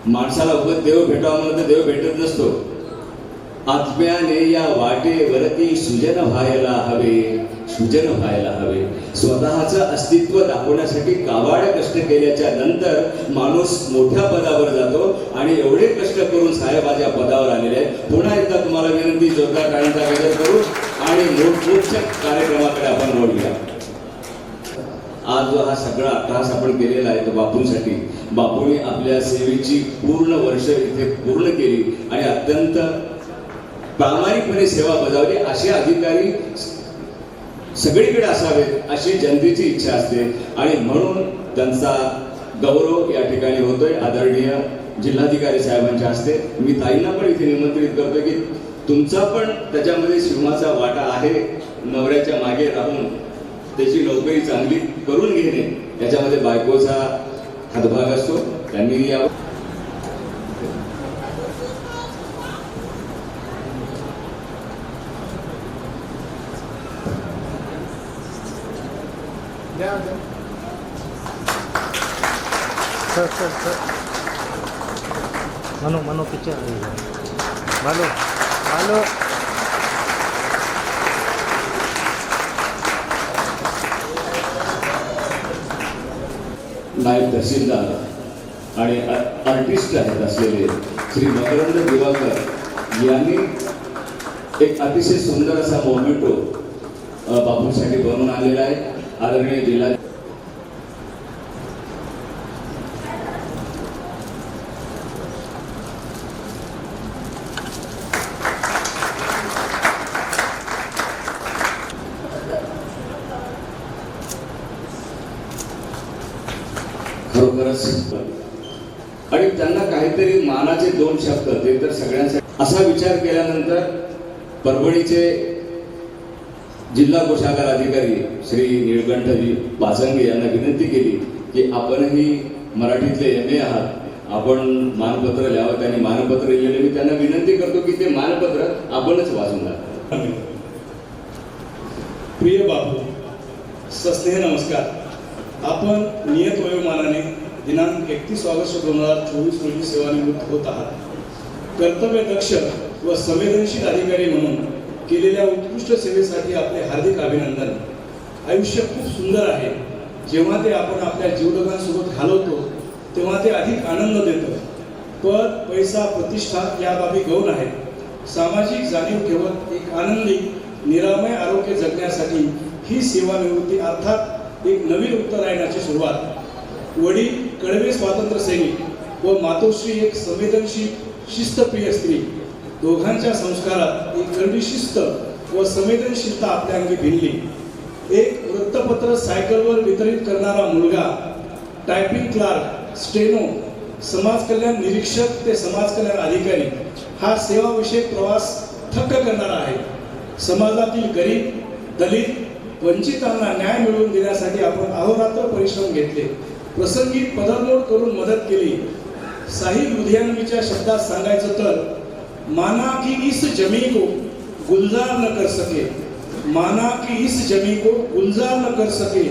माणसाला उगत देव भेटावा म्हणत देव भेटत नसतो. आत्म्याने या वाटेवरती सुजन व्हायला हवे. सुजन व्हायला हवे. स्वतःचं अस्तित्व दाखवण्यासाठी काबाड कष्ट केल्याच्या नंतर माणूस मोठ्या पदावर जातो आणि एवढे कष्ट करून साहेब आज या पदावर आलेले आहेत. पुन्हा एकदा तुम्हाला विनंती, जोरदार टाळ्यांचा गजर करू आणि मोठमोठ्या कार्यक्रमाकडे आपण वळूया. आज जो हा सगळा अट्टहास आपण केलेला आहे तो बापूंसाठी. बापूंनी आपल्या सेवेची पूर्ण वर्ष इथे पूर्ण केली आणि अत्यंत प्रामाणिकपणे सेवा बजावली. असे अधिकारी सगळीकडे असावेत अशी जनतेची इच्छा असते आणि म्हणून त्यांचा गौरव या ठिकाणी होतोय आदरणीय जिल्हाधिकारी साहेबांच्या हस्ते. मी ताईंना पण इथे निमंत्रित करतोय की तुमचा पण त्याच्यामध्ये सिंहाचा वाटा आहे. नवऱ्याच्या मागे राहून त्याची नोकरी चांगली करून घेणे याच्यामध्ये बायकोचा हातभाग असतो. त्यांनी या सर मनो पिक्चर मालो नायब तहसीलदार आणि आर्टिस्ट आहेत असलेले श्री मकरंद दिवाकर यांनी एक अतिशय सुंदर असा मोमेंटो बापूंसाठी बनवून आलेला आहे. आदरणीय जिल्हा खरोखरच आणि त्यांना काहीतरी मानाचे 2 शब्द ते तर सगळ्यांसाठी. असा विचार केल्यानंतर परभणीचे जिल्हा कोषागार अधिकारी श्री निळकंठजी पाचंगे यांना विनंती केली की आपणही मराठीतले MA आहात, आपण मानपत्र लिहावं. त्यांनी मानपत्र लिहिलेले. मी त्यांना विनंती करतो की ते मानपत्र आपणच वाचून द्या. प्रिय बापू, सस्नेह नमस्कार. आपण नियत वयोमानाने दिनांक 31 ऑगस्ट 2024 रोजी सेवानिवृत्त होत आहात. कर्तव्यदक्ष व संवेदनशील अधिकारी म्हणून केलेल्या उत्कृष्ट सेवेसाठी आपले हार्दिक अभिनंदन. आयुष्य खूप सुंदर आहे. जेव्हा ते आपण आपल्या जीवलगांसोबत घालवतो तेव्हा ते अधिक आनंद देतं. पद, पैसा, प्रतिष्ठा या बाबी गौण आहेत. सामाजिक जाणीव ठेवत एक आनंदी निरामय आरोग्य जगण्यासाठी ही सेवानिवृत्ती अर्थात एक नवीन उत्तरायणाची सुरुवात. वडील कडवे स्वातंत्र्य सैनिक व मातोश्री एक संवेदनशील शिस्तप्रिय स्त्री. दोघांच्या संस्कारात एक करडी शिस्त व संवेदनशीलता आपल्या अंगी भिनली. एक वृत्तपत्र सायकलवर वितरित करणारा मुलगा, टायपिंग क्लार्क, स्टेनो, समाज कल्याण निरीक्षक ते समाज कल्याण अधिकारी, हा सेवाविषयक प्रवास थक्क करणारा आहे. समाजातील गरीब, दलित, वंचितांना न्याय मिळवून देण्यासाठी आपण अहोरात्र परिश्रम घेतले. प्रसंगी पदरमोड करून मदत केली. साहिब लुधियानवीच्या शब्दात सांगायचं तर, माना कि इस जमी को गुलजार न कर सके, माना कि इस जमी को गुलजार न कर सके,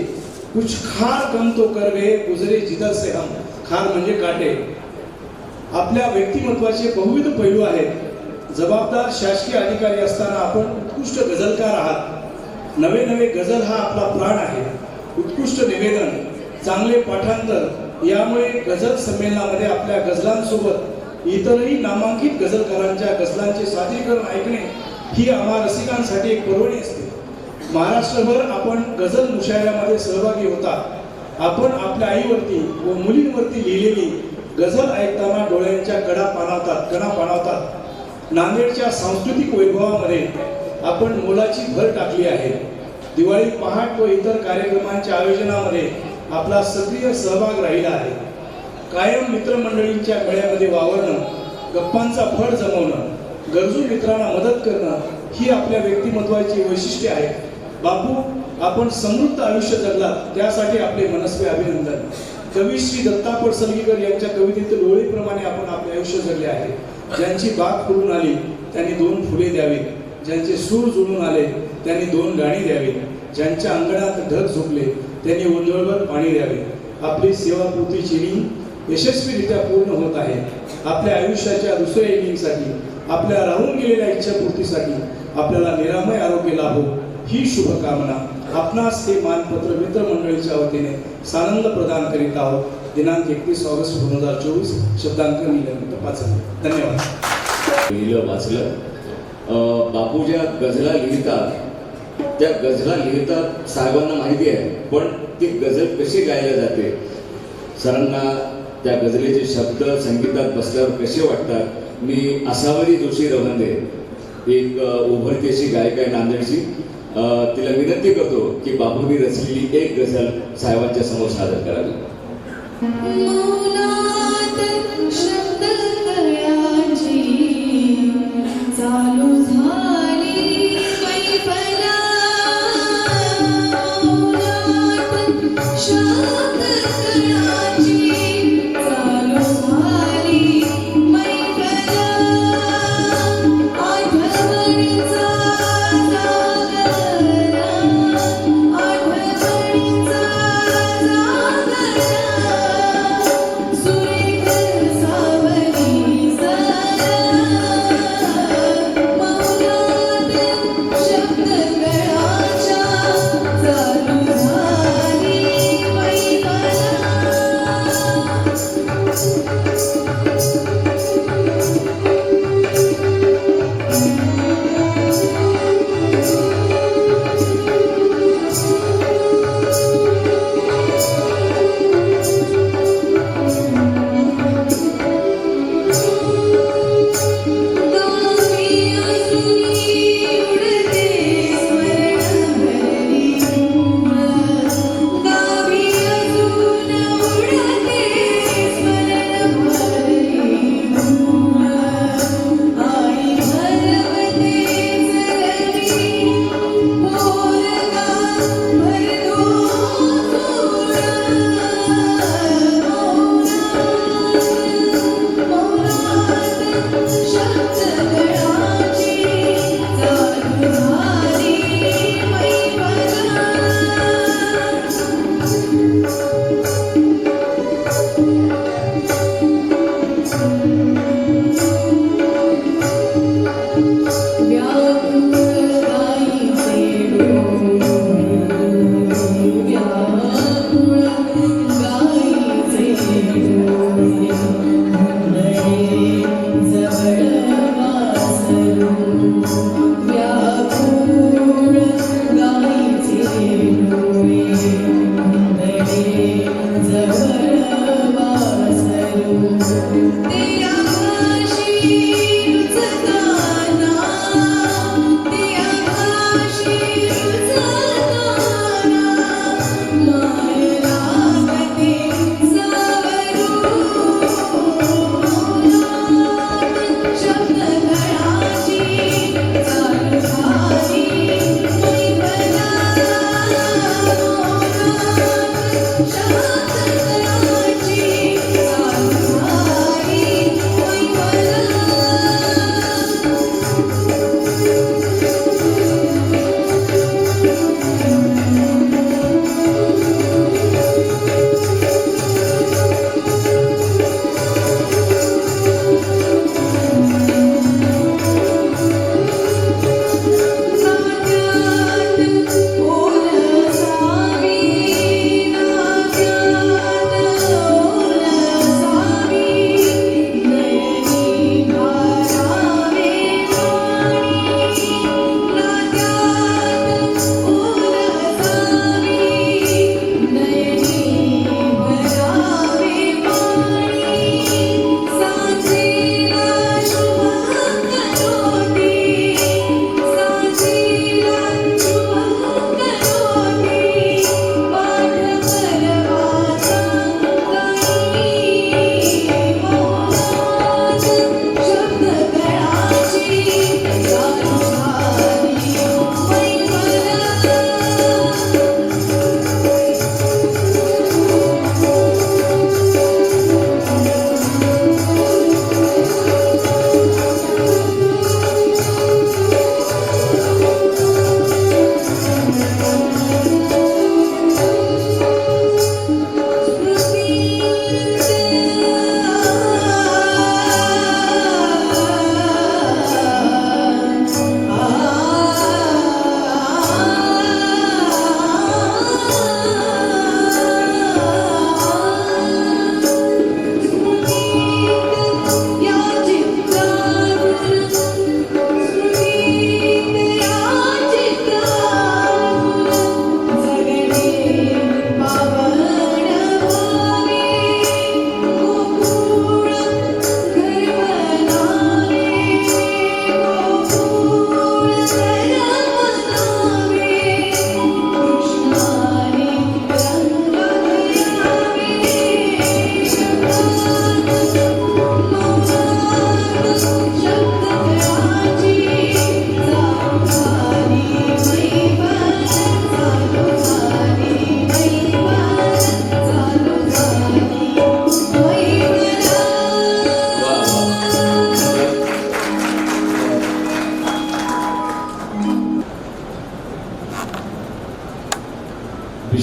कुछ खार कम तो कर गए गुजरे जिधर से हम. खार म्हणजे काटे. आपल्या व्यक्तिमत्वाचे बहुविध पैलू आहेत. जबाबदार शासकीय अधिकारी असताना आपण उत्कृष्ट गझलकार आहात. नवे नवे गझल हा आपला प्राण आहे. उत्कृष्ट निवेदन, चांगले पाठांतर यामुळे गझल संमेलनामध्ये आपल्या गझलांसोबत इतरही नामांकित गझलकारांच्या गझलांचे सादरीकरण ऐकणे ही आम्हा रसिकांसाठी एक पर्वणी असते. महाराष्ट्रभर आपण गझल मुशायऱ्यामध्ये सहभागी होता. आपण आपल्या आईवरती व मुलींवरती लिहिलेली गझल ऐकताना डोळ्यांच्या कणा पाणावतात. नांदेडच्या सांस्कृतिक वैभवामध्ये आपण मोलाची भर टाकली आहे. दिवाळी पहाट व इतर कार्यक्रमांच्या आयोजनामध्ये आपला सक्रिय सहभाग राहिला आहे. कायम मित्रमंडळींच्या मेळ्यामध्ये वावरणं, गप्पांचा फळ जमवणं, गरजू मित्रांना मदत करणं ही आपल्या व्यक्तिमत्वाची वैशिष्ट्ये आहेत. बापू, आपण समृद्ध आयुष्य जगलात त्यासाठी आपले मनस्वी अभिनंदन. कवी श्री दत्ता पडसलगीकर यांच्या कवितेतील ओळीप्रमाणे आपण आपले आयुष्य जगले आहे. ज्यांची बाग फुलून आली त्यांनी 2 फुले द्यावी, ज्यांचे सूर जुळून आले त्यांनी 2 गाणी द्यावी, ज्यांच्या अंगणात ढग झोपले त्यांनी उंजळभर पाणी द्यावे. आपली सेवापूर्तीची इनिंग यशस्वीरित्या पूर्ण होत आहे. आपल्या आयुष्याच्या दुसऱ्या इनिंगसाठी, आपल्या राहून गेलेल्या इच्छापूर्तीसाठी आपल्याला निरामय आरोग्य लाभो ही शुभकामना आपणास हे मानपत्र मित्रमंडळीच्या वतीने सानंद प्रदान करीत आहोत. दिनांक 31 ऑगस्ट 2024. शब्दांक निलंबित 5. धन्यवाद. लिहिलं वाचलं. बापू ज्या गझला लिहितात त्या गझला लिहितात साहेबांना माहिती आहे, पण ती गझल कशी गायला जाते, सरांना त्या गझलेचे शब्द संगीतात बसल्यावर कसे वाटतात. मी आसावरी जोशी रवंदे, एक उभरती अशी गायिका आहे नांदेडची, तिला विनंती करतो की बापूंनी रचलेली एक गझल साहेबांच्या समोर सादर करावी. मौनात शब्द कळ्याची चालू झाली मैफल. मौनात शब्द कळ्याची चालू झाली मैफल. आठवणीचा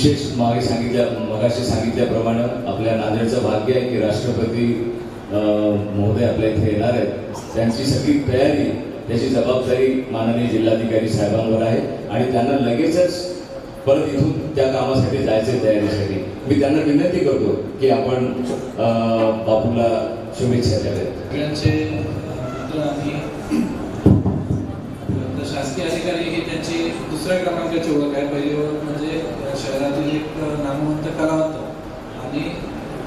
विशेष मगाशी सांगितल्याप्रमाणे आपल्या नांदेडचं भाग्य आहे की राष्ट्रपती महोदय आपल्या इथे येणार आहेत. त्यांची सगळी तयारी, त्याची जबाबदारी माननीय जिल्हाधिकारी साहेबांवर आहे आणि त्यांना लगेचच परत इथून त्या कामासाठी जायचे तयारीसाठी. मी त्यांना विनंती करतो की आपण बापूला शुभेच्छा द्याव्यात. सगळ्यांचे मित्र आणि शासकीय अधिकारी ही त्यांची दुसऱ्या क्रमांकाची ओळख आहे. पहिली ओळख म्हणजे शहरातील एक नामवंत कलावंत आणि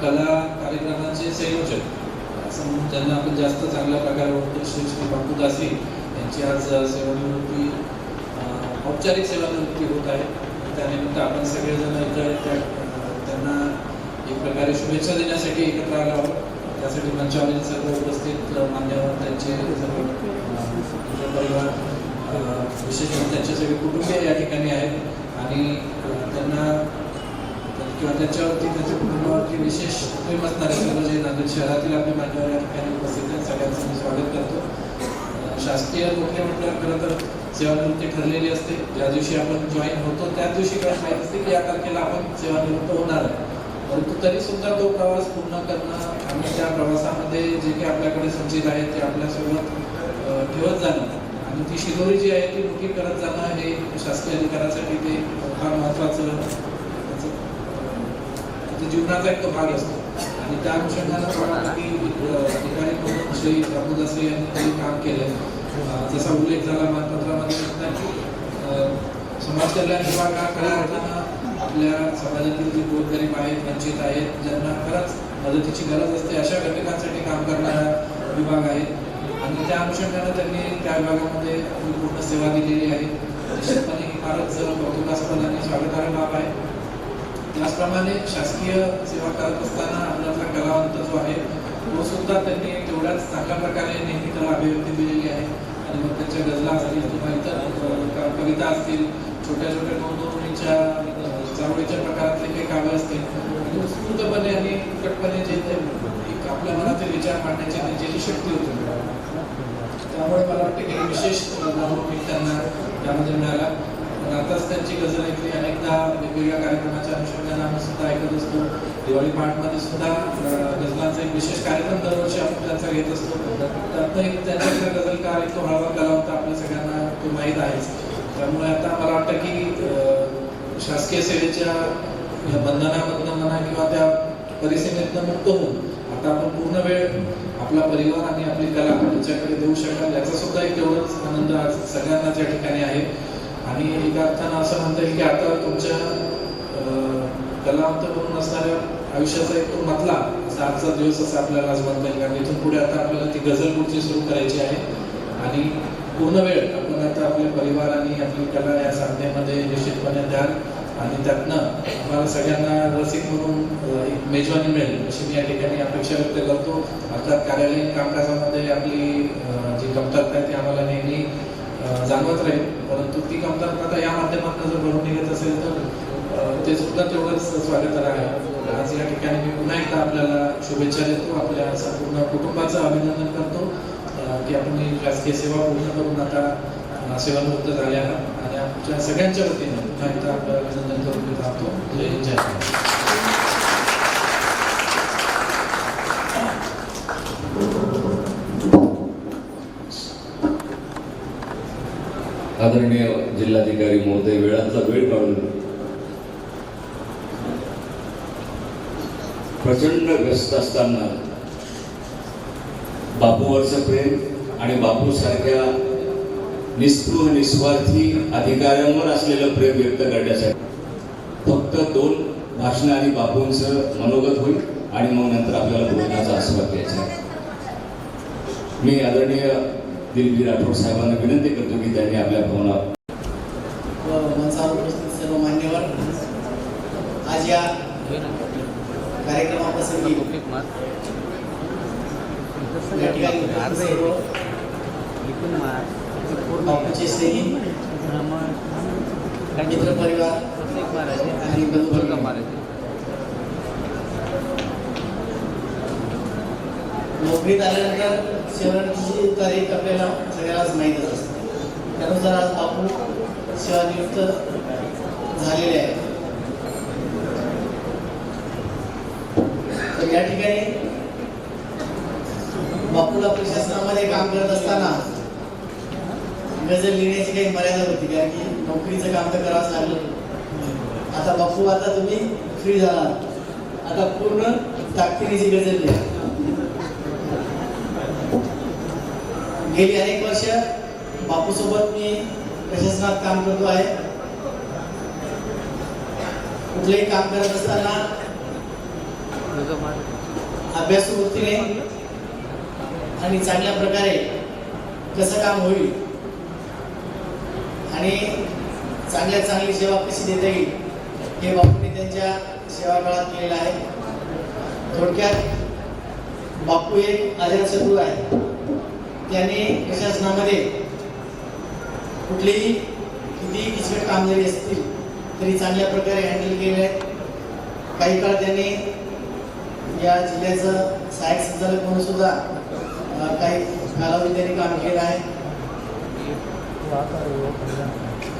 कला कार्यक्रमांचे संयोजक असं म्हणून ज्यांना आपण जास्त चांगल्या प्रकारे ओळखतो, श्री बापू दासी यांची आज सेवानिवृत्ती, औपचारिक सेवानिवृत्ती होत आहे. त्यानिमित्त आपण सगळेजण इथं त्यांना एक प्रकारे शुभेच्छा देण्यासाठी एकत्र आलो आहोत. त्यासाठी मंचावरील सर्व उपस्थित मान्यवर, त्यांचे सर्व परिवार, विशेष करून त्यांचे सगळे कुटुंबीय या ठिकाणी आहेत आणि त्यांना किंवा त्याच्यावरती त्यांच्या कुटुंबावरती विशेष प्रेम असणारे सर्व जे नांदेड शहरातील आपले मान्यवर या ठिकाणी उपस्थित आहेत, सगळ्यांचं मी स्वागत करतो. शासकीय नोकरी म्हटलं खरं तर सेवानिवृत्ती ठरलेली असते. ज्या दिवशी आपण जॉईन होतो त्याच दिवशी काय माहीत असते की या तारखेला आपण सेवानिवृत्त होणार आहे. परंतु तरी सुद्धा तो प्रवास पूर्ण करणं आणि त्या प्रवासामध्ये जे काही आपल्याकडे संचित आहे ते आपल्यासोबत ठेवत जाणं आणि ती शिदोरी जी आहे ती मोठी करत जाणं हे शासकीय अधिकाऱ्यासाठी ते फार महत्त्वाचं जीवनाचा एक तो भाग असतो. आणि त्या अनुषंगानं की अधिकारी म्हणून श्री बापू दासी यांनी काही काम केलं. जसा उल्लेख झाला मानपत्रामध्ये सुद्धा की समाज कल्याण विभाग हा खऱ्या अर्थानं आपल्या समाजातील जे गोरगरीब आहेत, वंचित आहेत, ज्यांना खरंच मदतीची गरज असते अशा घटकांसाठी काम करणारा विभाग आहे आणि त्या अनुषंगानं त्यांनी त्या विभागामध्ये आपली पूर्ण सेवा दिलेली आहे. निश्चितपणे ही फारच कौतुकास्पद आणि स्वागतार्ह बाब आहे. त्याचप्रमाणे शासकीय सेवा करत असताना आपल्यातला कलावंत जो आहे तो सुद्धा त्यांनी तेवढ्याच चांगल्या प्रकारे नेहमी त्याला अभिव्यक्ती दिलेली आहे आणि मग त्यांच्या गजला असतील किंवा इतर कविता असतील, छोट्या छोट्या नोंदणीच्या चावडीच्या प्रकारातले काही काव्य असतील आणि उत्स्फूर्तपणे आणि उत्कटपणे जे ते आपल्या मनातील विचार मांडण्याची त्यांची जी शक्ती होती, त्यामुळे मला वाटतं की विशेष मी त्यांना त्यामध्ये मिळाला. पण आताच त्यांची गजल ऐकली, अनेकदा वेगवेगळ्या कार्यक्रमाच्या अनुषंगाने आम्ही सुद्धा ऐकत असतो. दिवाळी पहाटमध्ये सुद्धा गझलांचा एक विशेष कार्यक्रम दरवर्षी आपण त्यांचा घेत असतो. त्यातनं एक त्यांच्याकडे गझलकार एक तो हळवा कलावंत आपल्या सगळ्यांना तो माहीत आहेच. त्यामुळे आता मला वाटतं की शासकीय सेवेच्या बंधनामधनं म्हणा किंवा त्या परिसीमेतनं मुक्त होऊन आता आपण पूर्ण वेळ आपला परिवार आणि आपली कला त्याच्याकडे देऊ शकाल याचा सुद्धा एक तेवढंच आनंद आज सगळ्यांनाच या ठिकाणी आहे. आणि एका अर्थानं असं म्हणता येईल की आता तुमच्या कलावंत म्हणून असणाऱ्या आयुष्याचा एक तो मतला असा आजचा दिवस असं आपल्याला आज म्हणता येईल. कारण इथून पुढे आता आपल्याला ती गझल पुढची सुरू करायची आहे आणि पूर्ण वेळ आपण आता आपले परिवार आणि आपली कला या साधनेमध्ये निश्चितपणे द्याल आणि त्यातनं आम्हाला सगळ्यांना रसिक म्हणून एक मेजवानी मिळेल अशी मी या ठिकाणी अपेक्षा व्यक्त करतो. अर्थात कार्यालयीन कामकाजामध्ये आपली जी कमतरता आहे ती आम्हाला नेहमी जाणवत राहील, परंतु ती कमतरता या माध्यमातून जर भरून निघत असेल तर ते सुद्धा तेवढंच स्वागतार्ह आहे. आज या ठिकाणी मी पुन्हा एकदा आपल्याला शुभेच्छा देतो, आपल्या संपूर्ण कुटुंबाचं अभिनंदन करतो की आपण ही शासकीय सेवा पूर्ण करून आता सेवानिवृत्त झाले आहात आणि आमच्या सगळ्यांच्या वतीने पुन्हा एकदा आपलं अभिनंदन करून मी थांबतो. जय हिंद, जय महाराष्ट्र. आदरणीय जिल्हाधिकारी महोदय, वेळाचा वेळ काढून प्रचंड व्यस्त असताना बापूवरचं प्रेम आणि बापू सारख्या निस्पृह निस्वार्थी अधिकाऱ्यांवर असलेलं प्रेम व्यक्त करण्यासाठी फक्त 2 भाषणं आणि बापूंचं मनोगत होईल आणि मग नंतर आपल्याला बोलण्याचा आस्वाद घ्यायचा. मी आदरणीय दिलगिरी राठोड साहेबांना विनंती करतो की त्यांनी आपल्या भवनात मंचावर उपस्थित सर्व मान्यवर, आज या कार्यक्रमाप्रसंगी या ठिकाणी सर्व बापूचे स्नेही मित्र परिवार आणि बंधू नोकरीत आल्यानंतर सेवानिवृत्तीची तारीख आपल्याला सगळ्यांनाच माहीतच असते. त्यानुसार आज बापू सेवानिवृत्त झालेले आहेत. तर या ठिकाणी बापूला प्रशासनामध्ये काम करत असताना गझल लिहिण्याची काही मर्यादा होती, कारण की नोकरीचं काम तर करावंच लागलं. आता बापू, आता तुम्ही फ्री झाला, आता पूर्ण ताकदीची गझल लिहा. गेली अनेक वर्ष बापू सोबत मी प्रशासनात काम करतो आहे. कुठलेही काम करत असताना अभ्यासू वृत्तीने आणि चांगल्या प्रकारे कसं काम होईल आणि चांगल्यात चांगली सेवा कशी देता येईल हे बापूंनी त्यांच्या सेवा काळात केलेलं आहे. थोडक्यात बापू एक अजातशत्रू आहे. त्यांनी प्रशासनामध्ये कुठलीही कितीही किचकट काम जरी असतील तरी चांगल्या प्रकारे हँडल केले आहेत. काही काळ त्यांनी या जिल्ह्याचं सहाय्यक संचालक म्हणून सुद्धा काही कालावधी त्यांनी काम केलं आहे.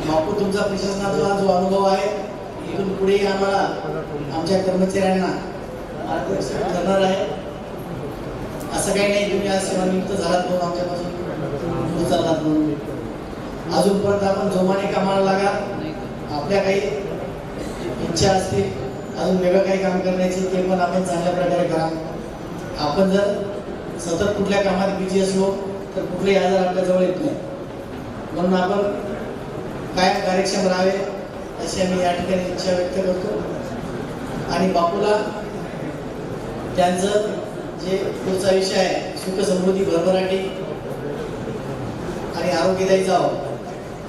बापू, तुमचा प्रशासनाचा जो अनुभव आहे इथून पुढे आम्हाला आमच्या कर्मचाऱ्यांना मार्गदर्शन करणार आहे. असं काही नाही तुम्ही आज सेवानिवृत्त झालात म्हणून आमच्यापासून उचललात म्हणून. अजूनपर्यंत आपण जोमाने कामाला लागा. आपल्या काही इच्छा असतील अजून वेगळं काही काम करण्याची, ते पण आपण चांगल्या प्रकारे करा. आपण जर सतत कुठल्या कामात बिझी असलो तर कुठलेही आजार आपल्या जवळ येत नाही. म्हणून आपण कायम कार्यक्षम राहावे अशी आम्ही या ठिकाणी इच्छा व्यक्त करतो. आणि बापूला त्यांचं जे पुढचा विषय आहे सुख समृद्धी भरभराटी आणि आरोग्यदायी जावं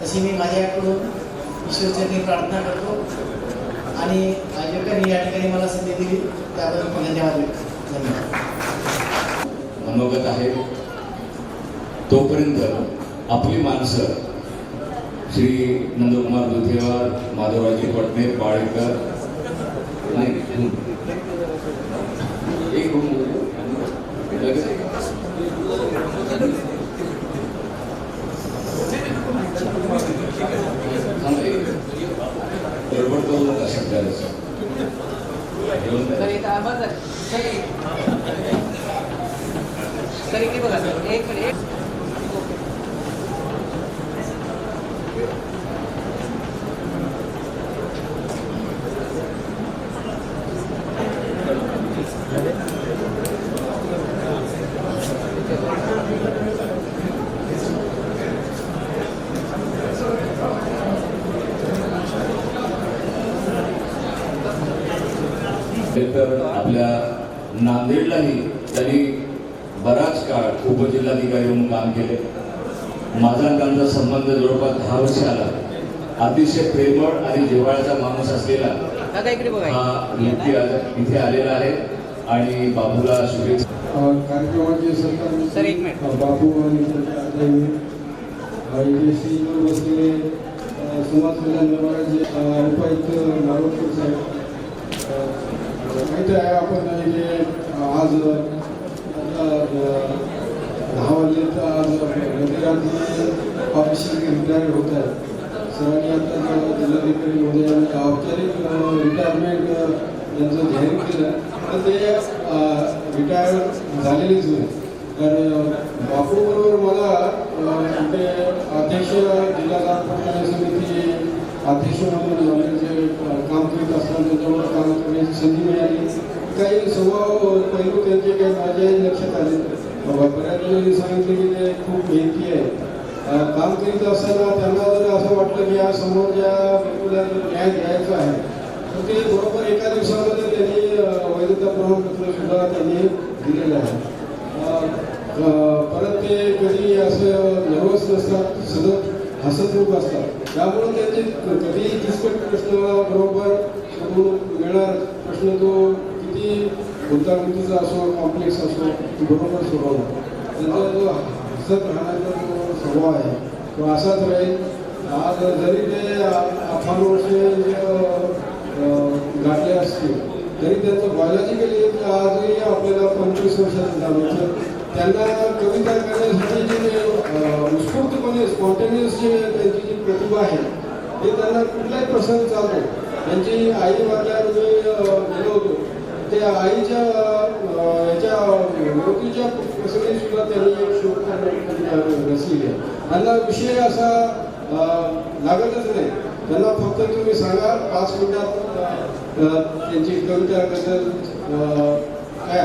अशी मी माझ्याकडून ईश्वरचरणी प्रार्थना करतो. आणि आयोजकांनी या ठिकाणी मला संधी दिली त्याबद्दल धन्यवाद. मनोगत आहे तोपर्यंत आपली माणसं श्री नंदकुमार दुधेवार, माधवराजी पटणे, पाळेकर नाही एक रूम गडबड करू नका सध्याच. तर आपल्या नांदेडलाही त्यांनी बराच काळ उपजिल्हाधिकारी म्हणून काम केले. माझा त्यांचा संबंध जवळपास 10 वर्ष आला. अतिशय प्रेमळ आणि जिव्हाळ्याचा माणूस असलेला हा व्यक्ती इथे आलेला आहे आणि बापूला शुभेच्छा. कार्यक्रमाचे सरकार बापू आणि बसलेले समाज कल्याण विभागाचे उपायुक्त नारोडकर साहेब, माहिती आहे आपण जे आज 10 वाजले तर आज मध्यरात्री ऑफिशियल रिटायर होत आहे. सरांनी आता जिल्हाधिकारी महोदयांनी औपचारिक रिटायरमेंट यांचं जाहीर केलं तर ते रिटायर झालेलेच होते. तर बापूबरोबर मला इथे अध्यक्ष जिल्हा ग्रामपंचायत समिती अध्यक्ष म्हणून जे काम करीत असताना त्याच्यावर काम करण्याची संधी मिळाली. काही स्वभाव पैलू त्यांचे काही माझ्याही लक्षात आले. बऱ्याच वेळी सांगितले की ते खूप मेहनती आहे. काम करीत असताना त्यांना जर असं वाटलं की या समोरच्या व्यक्तीला न्याय द्यायचा आहे तर ते बरोबर एका दिवसामध्ये त्यांनी वैधता प्रमाणपत्र सुद्धा त्यांनी दिलेलं आहे. परत ते कधी असं नर्वस नसतात, सतत हसतमुख असतात. त्यामुळे त्यांचे कधीही किचकट प्रश्न बरोबर सोडून मिळणार प्रश्न तो किती गुंतागुंतीचा असो, कॉम्प्लेक्स असो, बरोबर सोडवणार. त्यांचा जो हसत राहण्याचा जो स्वभाव आहे तो असाच राहील. आज जरी ते 18 वर्षे गाठले असतील तरी त्यांचं बायोलॉजिकली आजही आपल्याला 25 वर्षाचं झालं. त्यांना कविता करण्यासाठी जे उत्स्फूर्तपणे स्पॉन्टेनियस जे त्यांची जी प्रतिभा आहे ते त्यांना कुठलाही प्रसंग चालतो. त्यांची आई वारल्यावर मी गेलो होतो त्या आईच्या याच्या मृत्यूच्या प्रसंगी सुद्धा त्यांनी एक शोक रचलेली आहे. त्यांना विषय असा लागतच नाही. त्यांना फक्त तुम्ही सांगा 5 मिनिटात त्यांची कविता गझल काय.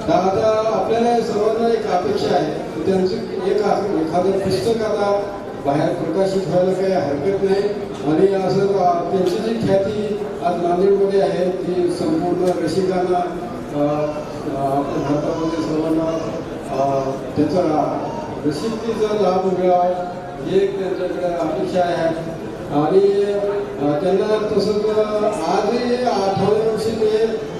तर आता आपल्याला सर्वांना एक अपेक्षा आहे की त्यांचं एखादं पुस्तक आता बाहेर प्रकाशित व्हायला काही हरकत नाही. आणि असं त्यांची जी ख्याती आज नांदेडमध्ये आहे ती संपूर्ण रसिकांना आपल्या भारतामध्ये सर्वांना त्याचा रसिकतेचा लाभ मिळावा ही एक त्यांच्याकडे अपेक्षा आहे. आणि त्यांना तसंच आजही 58 वर्षी ते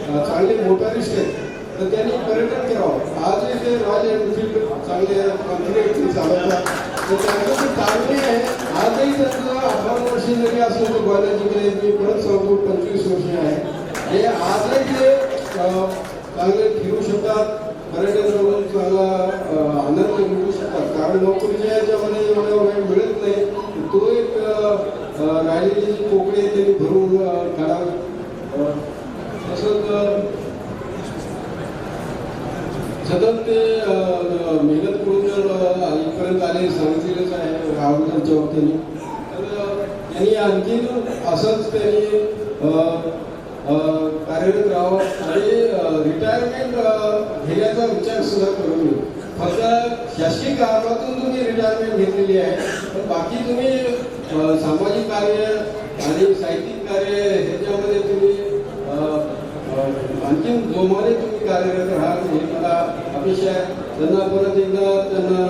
चांगले मोटारिस्ट आहेत, तर त्यांनी पर्यटन करावं. आजही ते रॉयल एनफिल्ड चांगले कॉन्फिडेंटली चालवतात. तर त्यांचं जे चांगले आहे आजही त्यांचं 58 वर्षी जरी असलं तर कॉलेजकडे मी परत सांगतो 25 वर्षे आहे. हे आजही ते चांगले फिरू शकतात, पर्यटन करून चांगला आनंद मिळू शकतात. कारण नोकरीच्या याच्यामध्ये एवढं काही मिळत नाही. तो एक राहिलेली जी कोकणी त्यांनी भरून काढावी. तसंच सतत ते मेहनत करून जर इथपर्यंत आले सांगितलेलंच आहे राहुलच्या वक्त्यांनी. तर त्यांनी आणखीन असंच त्यांनी कार्यरत राहावं आणि रिटायरमेंट घेण्याचा विचार सुद्धा करू नये. फक्त शासकीय कामातून तुम्ही रिटायरमेंट घेतलेली आहे, पण बाकी तुम्ही सामाजिक कार्य आणि साहित्यिक कार्य ह्याच्यामध्ये तुम्ही आणखीन जोमाने तुम्ही कार्यरत राहाल हे मला अपेक्षा आहे. त्यांना परत एकदा त्यांना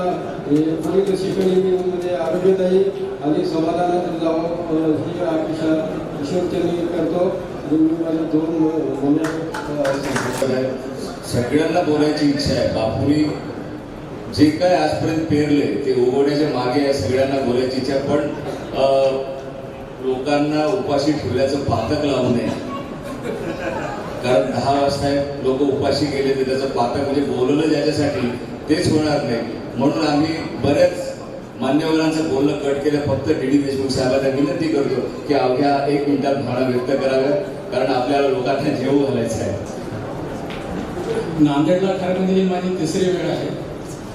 पुढील शिक्षणमध्ये आरोग्यदायी आणि समाधानात जावं ही अपेक्षा ईश्वरचरणी करतो. आणि मी माझ्या 2 महिन्यात सगळ्यांना बोलायची इच्छा आहे. बापूंनी जे काय आजपर्यंत पेरले ते उगवण्याच्या मागे आहे. सगळ्यांना बोलायची इच्छा, पण लोकांना उपाशी ठेवल्याचं पातक लावू नये. कारण 10 वाजता लोक उपाशी गेले तर त्याचं पातक म्हणजे बोलवलं ज्याच्यासाठी तेच होणार नाही. म्हणून आम्ही बऱ्याच मान्यवरांचं बोलणं कट केलं. फक्त डी देशमुख साहेबांना विनंती करतो की अवघ्या 1 मिनिटात भावना व्यक्त कराव्या, कारण आपल्याला लोकांना जेवू घालायचं आहे. नांदेडला खरं म्हणजे ही माझी 3री वेळ आहे.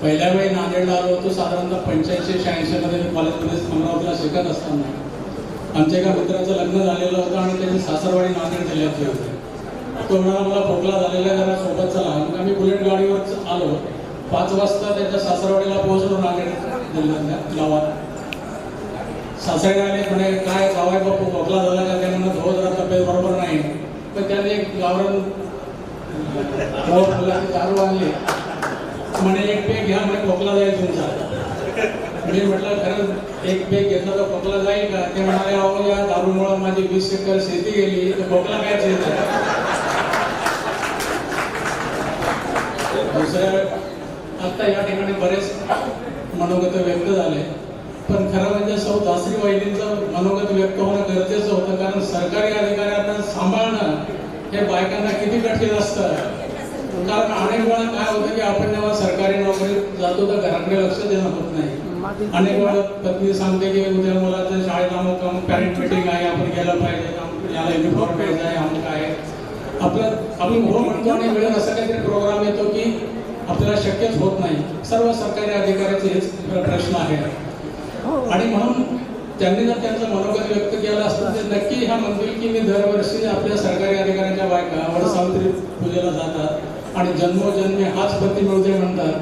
पहिल्या वेळी नांदेडला आलो होतो साधारणतः 85-86 मध्ये मी कॉलेजमध्ये अमरावतीला शिकत असताना. आमच्या एका मित्राचं लग्न झालेलं होतं आणि त्याची सासरवाडी नांदेड जिल्ह्यातली होती. तो म्हणाला मला खोकला झालेला आहे, जरा सोबत चला. मग आम्ही बुलेट गाडीवर आलो. 5 वाजता त्याच्या सासरवाडीला पोहोचलो नांदेड जिल्ह्यातल्या गावात. सासरे आले म्हणे काय गावाय बापू खोकला झाला का? ते म्हणत हो जरा तब्येत बरोबर नाही. तर त्याने एक गावरान दारू आणली. म्हणे 1 पेग घ्या, म्हणे खोकला जाईल तुमचा. मी म्हटलं खरं 1 पेग घेतलं तर खोकला जाईल का? ते म्हणाले अहो या दारूमुळं माझी 20 एकर शेती गेली, तर खोकला कायच येत आहे. दुसऱ्या आता या ठिकाणी बरेच मनोगत व्यक्त झाले, पण खरं म्हणजे सौ दासरी वहिनींचं मनोगत व्यक्त होणं गरजेचं होतं. कारण सरकारी अधिकाऱ्यांना सांभाळणं हे बायकांना किती कठीण असतं. कारण अनेक वेळा काय होतं की आपण जेव्हा सरकारी नोकरीत जातो तर घराकडे लक्ष देणं होत नाही. अनेक वेळा पत्नी सांगते की उद्या मुलाचं शाळेत अमुक पॅरेंट मिटिंग आहे, आपण गेलं पाहिजे, याला युनिफॉर्म पाहिजे आहे, अमुक आहे. आपण हो म्हणतो आणि वेळेला असा काहीतरी प्रोग्राम येतो की आपल्याला शक्यच होत नाही. सर्व सरकारी अधिकाऱ्याचे हेच प्रश्न आहे. आणि म्हणून त्यांनी जर त्यांचं मनोगत व्यक्त केलं असतं तर नक्की ह्या म्हणतील की मी दरवर्षी आपल्या सरकारी अधिकाऱ्यांच्या बायका वडसावित्री पूजेला जातात आणि जन्मोजन्मी हाच पती मिळते म्हणतात.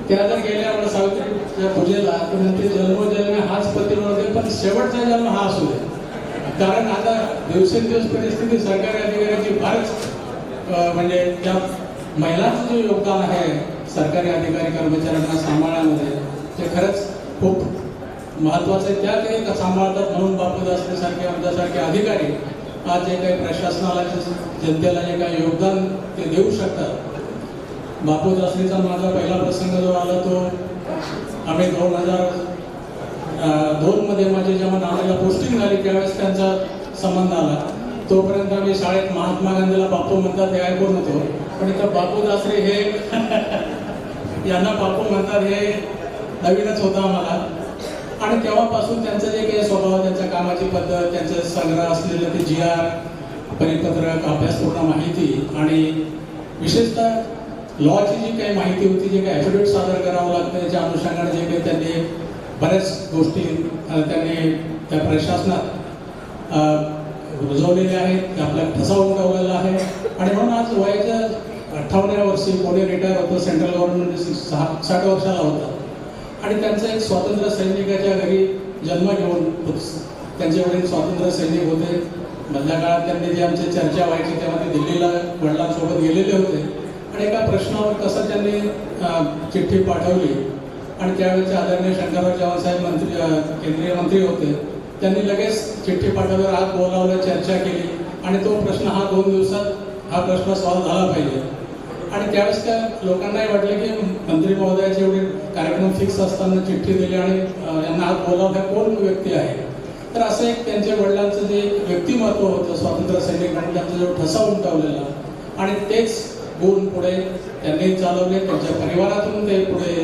त्या जर गेल्या वडसावित्रीच्या पूजेला तर म्हणते जन्मोजन्मी हाच पती मिळते, पण शेवटचा जन्म हा असू दे. कारण आता दिवसेंदिवस परिस्थिती सरकारी अधिकाऱ्याची फारच म्हणजे त्या महिलांचं जे योगदान आहे सरकारी अधिकारी कर्मचाऱ्यांना सांभाळण्यामध्ये ते खरंच खूप महत्त्वाचं आहे. त्या काही सांभाळतात म्हणून बापूदासरीसारखे आमच्यासारखे अधिकारी आज जे काही प्रशासनाला जनतेला जे काही योगदान ते देऊ शकतात. बापूदासरीचा माझा पहिला प्रसंग जो आला तो आम्ही 2002 मध्ये माझी जेव्हा नांदेडला पोस्टिंग झाली त्यावेळेस त्यांचा संबंध आला. तोपर्यंत आम्ही शाळेत महात्मा गांधीला बापू म्हणतात हे ऐकून होतो, पण इथं बापूदासरी हे यांना बापू म्हणतात हे नवीनच होतं आम्हाला. आणि तेव्हापासून त्यांचं जे काही स्वभाव, त्यांच्या कामाची पद्धत, त्यांचे संग्रह असलेलं ते GR परिपत्रक, अभ्यासपूर्ण माहिती आणि विशेषतः लॉची जी काही माहिती होती, जे काही ॲफिडेविट सादर करावं लागतं त्याच्या अनुषंगाने जे काही त्यांनी बऱ्याच गोष्टी त्यांनी त्या प्रशासनात रुजवलेल्या आहेत, आपला ठसा उमटवलेला आहे. आणि म्हणून आज वयाच्या 58व्या वर्षी कोणी रिटायर होतो, सेंट्रल गव्हर्नमेंट 60 वर्षाला होता आणि त्यांचा एक स्वातंत्र्य सैनिकाच्या घरी जन्म घेऊन, त्यांचे वडील स्वातंत्र्य सैनिक होते. मधल्या काळात त्यांनी जे आमची चर्चा व्हायची त्यामध्ये दिल्लीला वडिलांसोबत गेलेले होते आणि एका प्रश्नावर कसं त्यांनी चिठ्ठी पाठवली आणि त्यावेळेचे आदरणीय शंकरराव चव्हाण साहेब केंद्रीय मंत्री होते. त्यांनी लगेच चिठ्ठी पाठवल्यावर आज बोलावलं, चर्चा केली आणि तो प्रश्न 2 दिवसात हा प्रश्न सॉल्व्ह झाला पाहिजे. आणि त्यावेळेस त्या लोकांनाही वाटलं की मंत्री महोदयाचे एवढे कार्यक्रम फिक्स असताना चिठ्ठी दिली आणि यांना आज बोलावलं कोण व्यक्ती आहे. तर असं एक त्यांच्या वडिलांचं जे व्यक्तिमत्व होतं स्वातंत्र्य सैनिक म्हणून त्यांचा जो ठसा उमटवलेला आणि तेच गुण पुढे त्यांनी चालवले. त्यांच्या परिवारातून ते पुढे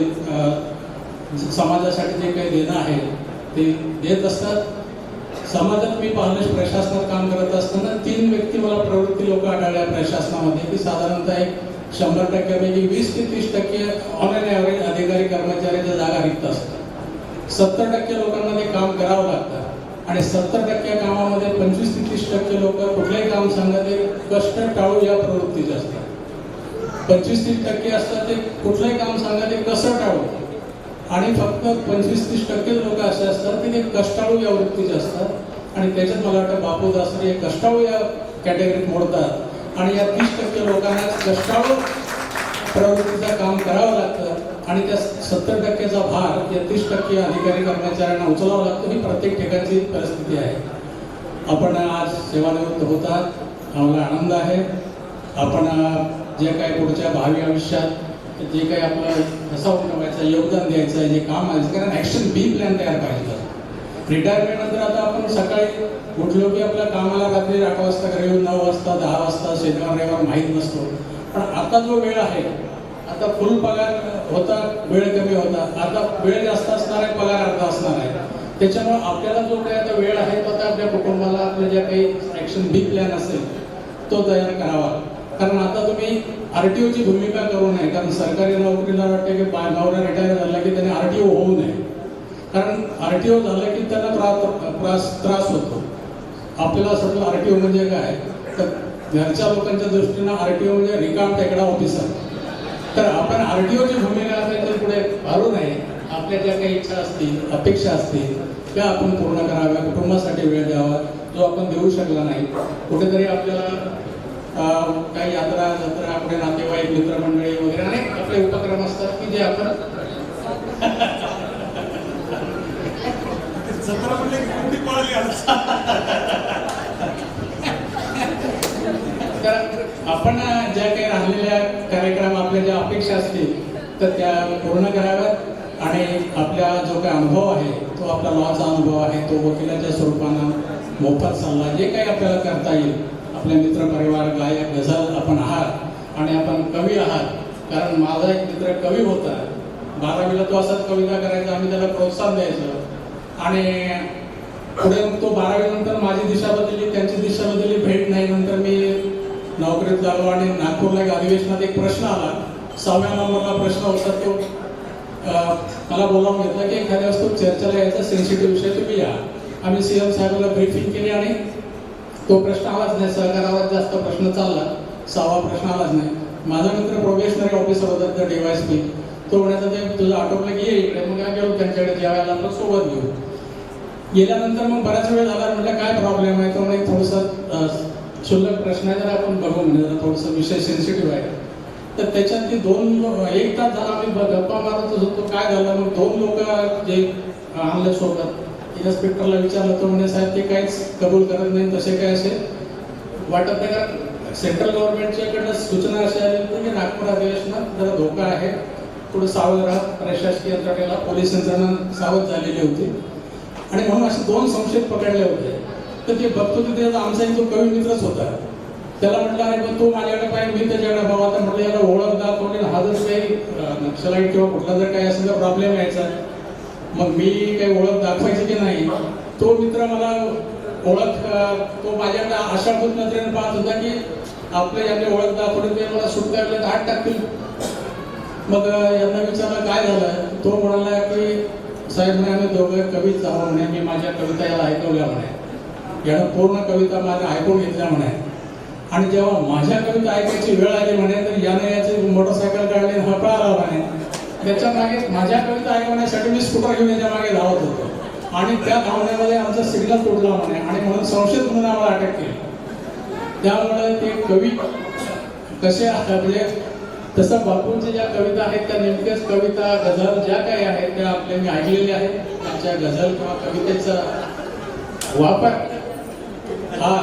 समाजासाठी जे काही देणं आहे ते देत असतात. समाजात मी पाहिलं प्रशासनात काम करत असताना 3 व्यक्ती मला प्रवृत्ती लोक आढळल्या प्रशासनामध्ये की साधारणतः एक 100%पैकी 20 ते 30% ऑन एन ॲव्हरेज अधिकारी कर्मचाऱ्याच्या जागा रिक्त असतात. 70% लोकांना ते काम करावं लागतं आणि 70% कामामध्ये 25 ते 30% लोक कुठलेही काम सांगत ते कष्ट टाळू या प्रवृत्तीचे असतात. 25-30% असतात ते कुठलंही काम सांगा ते कसं टाळू आणि फक्त 25-30% लोक असे असतात की ते कष्टाळू या वृत्तीचे असतात आणि त्याच्यात मला वाटतं बापू दासरे कष्टाळू या कॅटेगरीत मोडतात आणि या 30% लोकांना कष्टाळू प्रवृत्तीचं काम करावं लागतं आणि त्या 70%चा भार या 30% अधिकारी कर्मचाऱ्यांना उचलावा लागतो. ही प्रत्येक ठिकाणची परिस्थिती आहे. आपण आज सेवानिवृत्त होतात, आम्हाला आनंद आहे. आपण जे काही पुढच्या भावी आयुष्यात जे काही आपलं कसा उठवायचं, योगदान द्यायचं आहे, जे काम आहे कारण ॲक्शन बी प्लॅन तयार पाहिजे. रिटायरमेंट नंतर आता आपण सकाळी उठलो की आपल्या कामाला रात्री 8 वाजता घरी येऊन 9 वाजता 10 वाजता शनिवार रविवार माहीत नसतो. पण आता जो वेळ आहे, आता फुल पगार होता, वेळ कमी होता, आता वेळ जास्त असणार आहे, पगार अर्धा असणार आहे. त्याच्यामुळे आपल्याला जो काही आता वेळ आहे तो आता आपल्या कुटुंबाला आपल्या ज्या काही ॲक्शन बी प्लॅन असेल तो तयार करावा. कारण आता तुम्ही RTOची भूमिका करू नये. कारण सरकारी नोकरीला वाटते की नवरा रिटायर झाला की त्याने RTO होऊ नये. कारण RTO झालं की त्यांना त्रास होतो. आपल्याला असं वाटतं RTO म्हणजे काय, तर घरच्या लोकांच्या दृष्टीनं RTO म्हणजे रिकाम टेकडा ऑफिसर. तर आपण RTOची भूमिका असायची पुढे पारू नये. आपल्या ज्या काही इच्छा असतील, अपेक्षा असतील त्या आपण पूर्ण कराव्या, कुटुंबासाठी वेळ द्यावा जो आपण देऊ शकला नाही. कुठेतरी आपल्याला काही यात्रा जत्रा, आपले नातेवाईक, मित्रमंडळी वगैरे अनेक आपले उपक्रम असतात की जे आपण तर आपण ज्या काही राहिलेल्या कार्यक्रम आपल्या ज्या अपेक्षा असतील तर त्या पूर्ण कराव्यात आणि आपला जो काही अनुभव आहे तो आपला लॉचा अनुभव आहे तो वकिलाच्या स्वरूपानं मोफत सल्ला जे काही आपल्याला करता येईल. आपले मित्रपरिवार, गायक, गझल आपण आहात आणि आपण कवी आहात. कारण माझा एक मित्र कवी होता. 12वीला तो असाच कविता करायचा, आम्ही त्याला प्रोत्साहन द्यायचं आणि पुढे तो 12वी नंतर माझी दिशा बदलली, त्यांची दिशा बदलली, भेट नाही. नंतर मी नोकरीत लागलो आणि नागपूरला एक अधिवेशनात एक प्रश्न आला. 6व्या नंबरला प्रश्न होता तो मला बोलावून घेतला की एखाद्या वस्तू चर्चेला यायचा सेन्सिटिव्ह विषय तुम्ही या. आम्ही CM साहेबांना ब्रीफिंग केली आणि तो प्रश्न आलाच नाही. सहकारावर जास्त प्रश्न चालला, 6वा प्रश्न आलाच नाही. माझा मित्र प्रोबेशनरी ऑफिसर होता त्या DYSP. तो म्हणायचा ते तुझं आटोपलं की ये इकडे. मग काय गेलो त्यांच्याकडे जेवायला आपण सोबत घेऊ. गेल्यानंतर मग बराच वेळ झाला. म्हटलं काय प्रॉब्लेम आहे. तो म्हणे थोडंसं क्षुल्लक प्रश्न आहे, जर आपण बघू म्हणजे थोडंसं विषय सेन्सिटिव्ह आहे. तर त्याच्यात ती 1 तास झाला आम्ही गप्पा मारत होतो. काय झालं मग 2 लोक जे आणले सोबत इन्स्पेक्टरला विचारलं. तो म्हणजे साहेब ते काहीच कबूल करत नाही, तसे काय असे वाटत नाही. कारण सेंट्रल गव्हर्नमेंटच्याकडनं सूचना अशी आली होती की नागपूर अधिवेशनात जरा धोका आहे, पुढे सावध राहा. प्रशासकीय यंत्रणेला पोलीस यंत्रणा सावध झालेली होती आणि म्हणून असे 2 संशयित पकडले होते. तर ते बघतो तिथे आमचा एक तो कवी मित्रच होता. त्याला म्हटलं अरे पण तो माझ्याकडे पाहिजे, मी त्याच्याकडे भाऊ. आता म्हटलं याला ओळख दाखवली, हा जर काही नक्षलाईट किंवा कुठला जर काही असेल तर प्रॉब्लेम यायचा. मग मी काही ओळख दाखवायची की नाही. तो मित्र मला ओळख तो माझ्याकडे आशाभूत नजरेने पाहत होता की आपले यांनी ओळख दाखवली ते मला सुट करायला हात टाकतील. मग यांना विचारलं काय झालं. तो म्हणाला की साहेब म्हणे आम्ही दोघं कवीच आहो म्हणे, मी माझ्या कविता याला ऐकवल्या म्हणे, यानं पूर्ण कविता माझ्या ऐकून घेतल्या म्हणे, आणि जेव्हा माझ्या कविता ऐकायची वेळ आली म्हणे तर याने याची मोटरसायकल काढली हा पळाला म्हणे. त्याच्या मागे माझ्या कविता ऐकवण्यासाठी मी स्कूटर घेऊन याच्या मागे धावत होतो आणि त्या धावण्यामध्ये आमचा सिग्नल तोडला म्हणे आणि म्हणून संशयित म्हणून आम्हाला अटक केली. त्यामुळे ते कवी कसे म्हणजे तसं बापूंच्या ज्या कविता आहेत त्या नेमक्याच कविता गझल ज्या काही आहेत त्या आपल्या मी ऐकलेल्या आहेत. त्यांच्या गझल किंवा कवितेचा वापर हा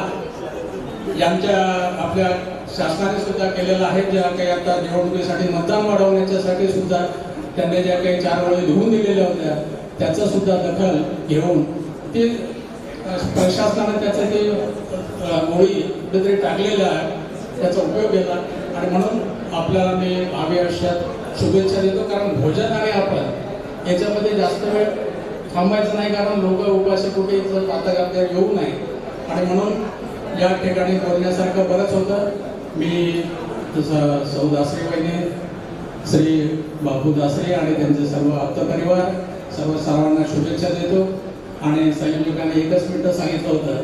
यांच्या आपल्या शासनाने सुद्धा केलेला आहे. ज्या काही आता निवडणुकीसाठी मतदान वाढवण्याच्यासाठी सुद्धा त्यांनी ज्या काही 4 ओळी लिहून दिलेल्या होत्या त्याचा सुद्धा दखल घेऊन ते प्रशासनाने त्याचं ते ओळी कुठेतरी टाकलेल्या आहे, त्याचा उपयोग केला. आणि म्हणून आपल्याला मी भावी आयुष्यात शुभेच्छा देतो. कारण भोजन आणि आपण याच्यामध्ये जास्त वेळ थांबायचं नाही, कारण लोक उपाशी कुठे आता आपल्याला येऊ नये. आणि म्हणून या ठिकाणी बोलण्यासारखं बरंच होतं. मी सौ दासरी वहिनी, श्री बापू दासरी आणि त्यांचे सर्व आप्तपरिवार सर्वांना शुभेच्छा देतो. आणि संयोजकाने 1 मिनिटं सांगितलं होतं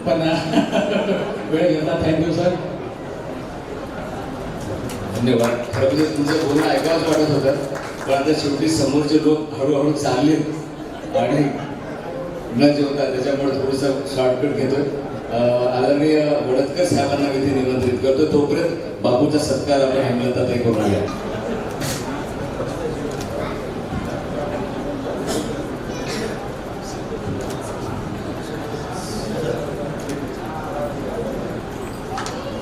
पण वेळ घेतला. Thank you sir. धन्यवाद. खरं म्हणजे तुमचं बोलणं ऐकावंच वाटत होतं, पण आता शेवटी समोरचे लोक हळूहळू चाललेत आणि न जेवतात, त्याच्यामुळे थोडंसं शॉर्टकट घेतोय. आदरणीय वडतकर साहेबांना मी इथे निमंत्रित करतो. तोपर्यंत बापूचा सत्कार आपण हेमलताताई करूया.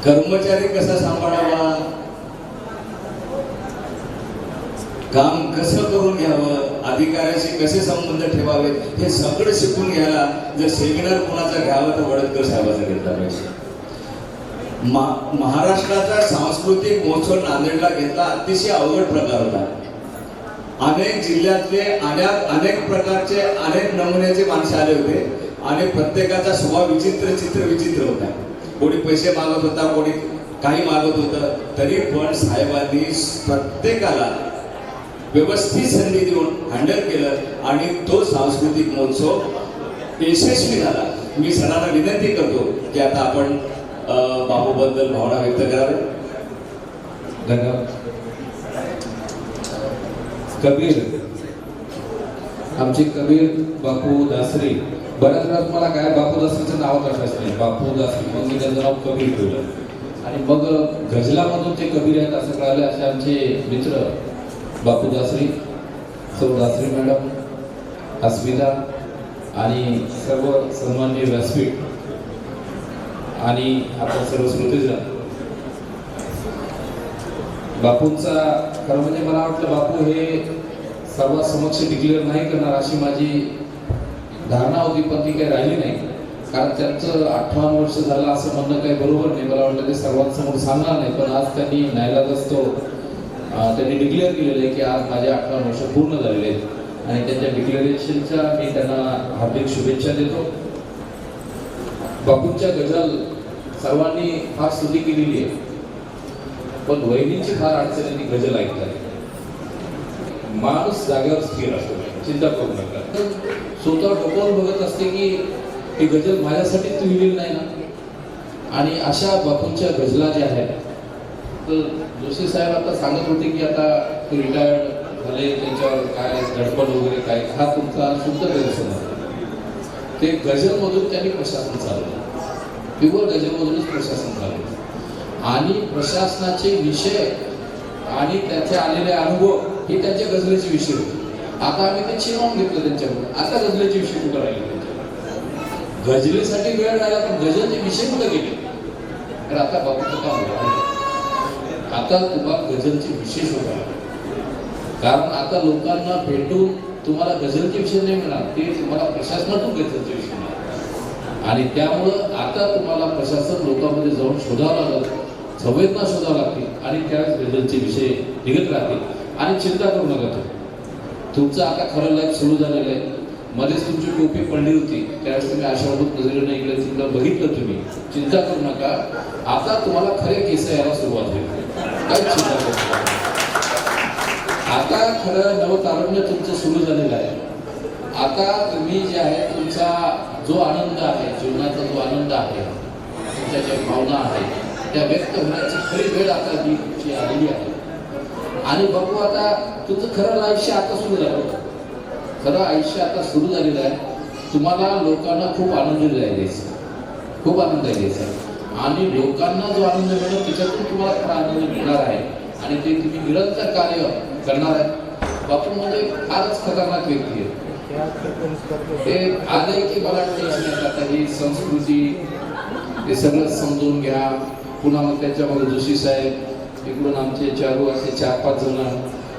कर्मचारी कसा सांभाळावा, काम कसं करून घ्यावं, अधिकाऱ्याशी कसे संबंध ठेवावे, हे सगळं शिकून घ्यायला जर सेमिनार कोणाचा घ्यावा तर वडतकर साहेबाचा घेतला पाहिजे. महाराष्ट्राचा सांस्कृतिक महोत्सव नांदेडला घेतला, अतिशय अवघड प्रकार होता. अनेक जिल्ह्यातले अनेक प्रकारचे अनेक नमुन्याचे माणसं आले होते आणि प्रत्येकाचा स्वभाव विचित्र होता. कोणी पैसे मागत होता, कोणी काही मागत होतं, तरी पण साहेबांनी प्रत्येकाला व्यवस्थित संधी देऊन हँडल केलं आणि तो सांस्कृतिक महोत्सव यशस्वी झाला. मी सरांना विनंती करतो की आता आपण बापूबद्दल भावना व्यक्त कराव्या. धन्यवाद. कबीर, आमचे कबीर बापू दासरी. बऱ्याच वेळा मला काय बापू दासरीचं नाव कशाच नाही, बापू दासरी मग मी त्यांचं नाव कबीर ठेवलं आणि मग गझलामधून ते कबीर आहेत असं कळालं. असे आमचे मित्र बापू दासरी, सौ दासरी मॅडम, अस्मिता आणि सर्व सन्माननीय व्यासपीठ आणि आपण सर्व श्रोतेजन. बापूंचा खरं म्हणजे मला वाटलं बापू हे सर्वांसमक्ष डिक्लेअर नाही करणार अशी माझी धारणा होती, पण ती काही राहिली नाही. कारण त्यांचं 58 वर्ष झालं असं म्हणणं काही बरोबर नाही. मला वाटलं ते सर्वांसमोर सांगणार नाही, पण आज त्यांनी नाईलाजास्तव असतो त्यांनी डिक्लेअर केलेलं आहे की आज माझे 58 वर्ष पूर्ण झालेले आहेत आणि त्यांच्या डिक्लेरेशनच्या मी त्यांना हार्दिक शुभेच्छा देतो. बापूंच्या गझल सर्वांनी फार स्तुती केलेली आहे, पण वहिनींची फार अडचणींनी गझल ऐकतात. माणूस जागेवर स्थिर असतो, चिंता करू नका. स्वतः डोकावून बघत असते की ही गझल माझ्यासाठीच लिहिलेली नाही ना. आणि अशा बापूंच्या गझला ज्या आहेत, तर जोशी साहेब आता सांगत होते की आता ते रिटायर्ड झाले, त्यांच्यावर काय धडपड वगैरे काय, हा तुमचा शुद्ध गैरसमज. ते गझलमधून त्यांनी प्रशासन चालवलं, प्युअर गझलमधूनच प्रशासन चालवलं आणि प्रशासनाचे विषय आणि त्याचे आलेले अनुभव हे त्यांच्या गझलेचे विषय होते. आता आम्ही ते चिरवून घेतलं त्यांच्याकडून. आता गझलेचे विषय कुठं राहिले त्यांच्या गझलेसाठी वेळ राहिला, पण गझलचे विषय कुठं गेले. तर आता बापूचं काम होतं, आता तुम्हाला गझलचे विशेष होता. कारण आता लोकांना भेटून तुम्हाला गझलचे विषय नाही मिळणार, ते तुम्हाला प्रशासनातून गझलचे विषय मिळणार. आणि त्यामुळं आता तुम्हाला प्रशासन लोकांमध्ये जाऊन शोधावं लागलं, संवेदना शोधावं लागतील आणि त्यावेळेस गझलचे विषय निघत राहतील. आणि चिंता करू नका, तुमचं आता खरं लाईफ सुरू झालेलं आहे. मध्येच तुमची टोपी पडली होती, त्यावेळेस तुम्ही आशावादात नजरेनं इकडे तिकडे बघितलं. तुम्ही चिंता करू नका, आता तुम्हाला खरे केस यायला सुरुवात होईल. काहीच चिंता करू नका. आता खरं नवतारुण्य तुमचं सुरू झालेलं आहे. आता तुम्ही जे आहे तुमचा जो आनंद आहे, जीवनाचा जो आनंद आहे, तुमच्या ज्या भावना आहेत त्या व्यक्त होण्याची खरी वेळ आता ही तुमची आलेली आहे. आणि बघू आता तुमचं खरं आयुष्य आता सुरू झालं. खरं आयुष्य आता सुरू झालेलं आहे. तुम्हाला लोकांना खूप आनंद द्यायचा, खूप आनंद द्यायचा. आणि लोकांना जो आनंद मिळतो त्याच्यातून तुम्हाला खरा आनंद मिळणार आहे. आणि ते तुम्ही निरंतर कार्य करणार आहे. बापू म्हणजे फारच खतरनाक व्यक्ती आहे. ते आलंय की मला टेन्शन येत. आता ही संस्कृती हे सगळं समजून घ्या. पुन्हा मग त्याच्यामध्ये जोशी साहेब, इकडून आमचे चारू असे 4-5 जण,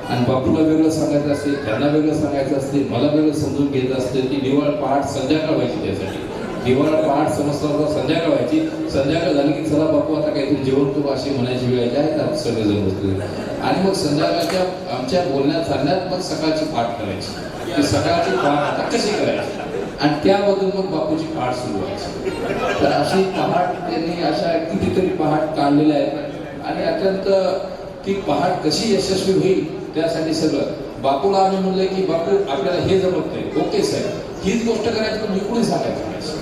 आणि बापूला वेगळं सांगायचं असते, त्यांना वेगळं सांगायचं असते, मला वेगळं समजून घ्यायचं असते. ती दिवाळ पहाट संध्याकाळ व्हायची. त्यासाठी दिवाळ पहाट समजता संध्याकाळ व्हायची. संध्याकाळ झाली की चला बापू आता काहीतरी जेवण करू अशी म्हणायची वेळ आहे. त्यात सगळेजण बसले आणि मग संध्याकाळच्या आमच्या बोलण्यात चालण्यात मग सकाळची पाठ करायची. ती सकाळची पाठ आता कशी करायची आणि त्यामधून मग बापूची पहाट सुरू व्हायची. तर अशी पहाट त्यांनी अशा कितीतरी पहाट काढलेल्या आहेत. आणि अत्यंत ती पहाट कशी यशस्वी होईल त्यासाठी सगळं बापूला आम्ही म्हणलं की बापू आपल्याला हे जमत नाही. ओके साहेब, हीच गोष्ट करायची पण इकडून सांगायची.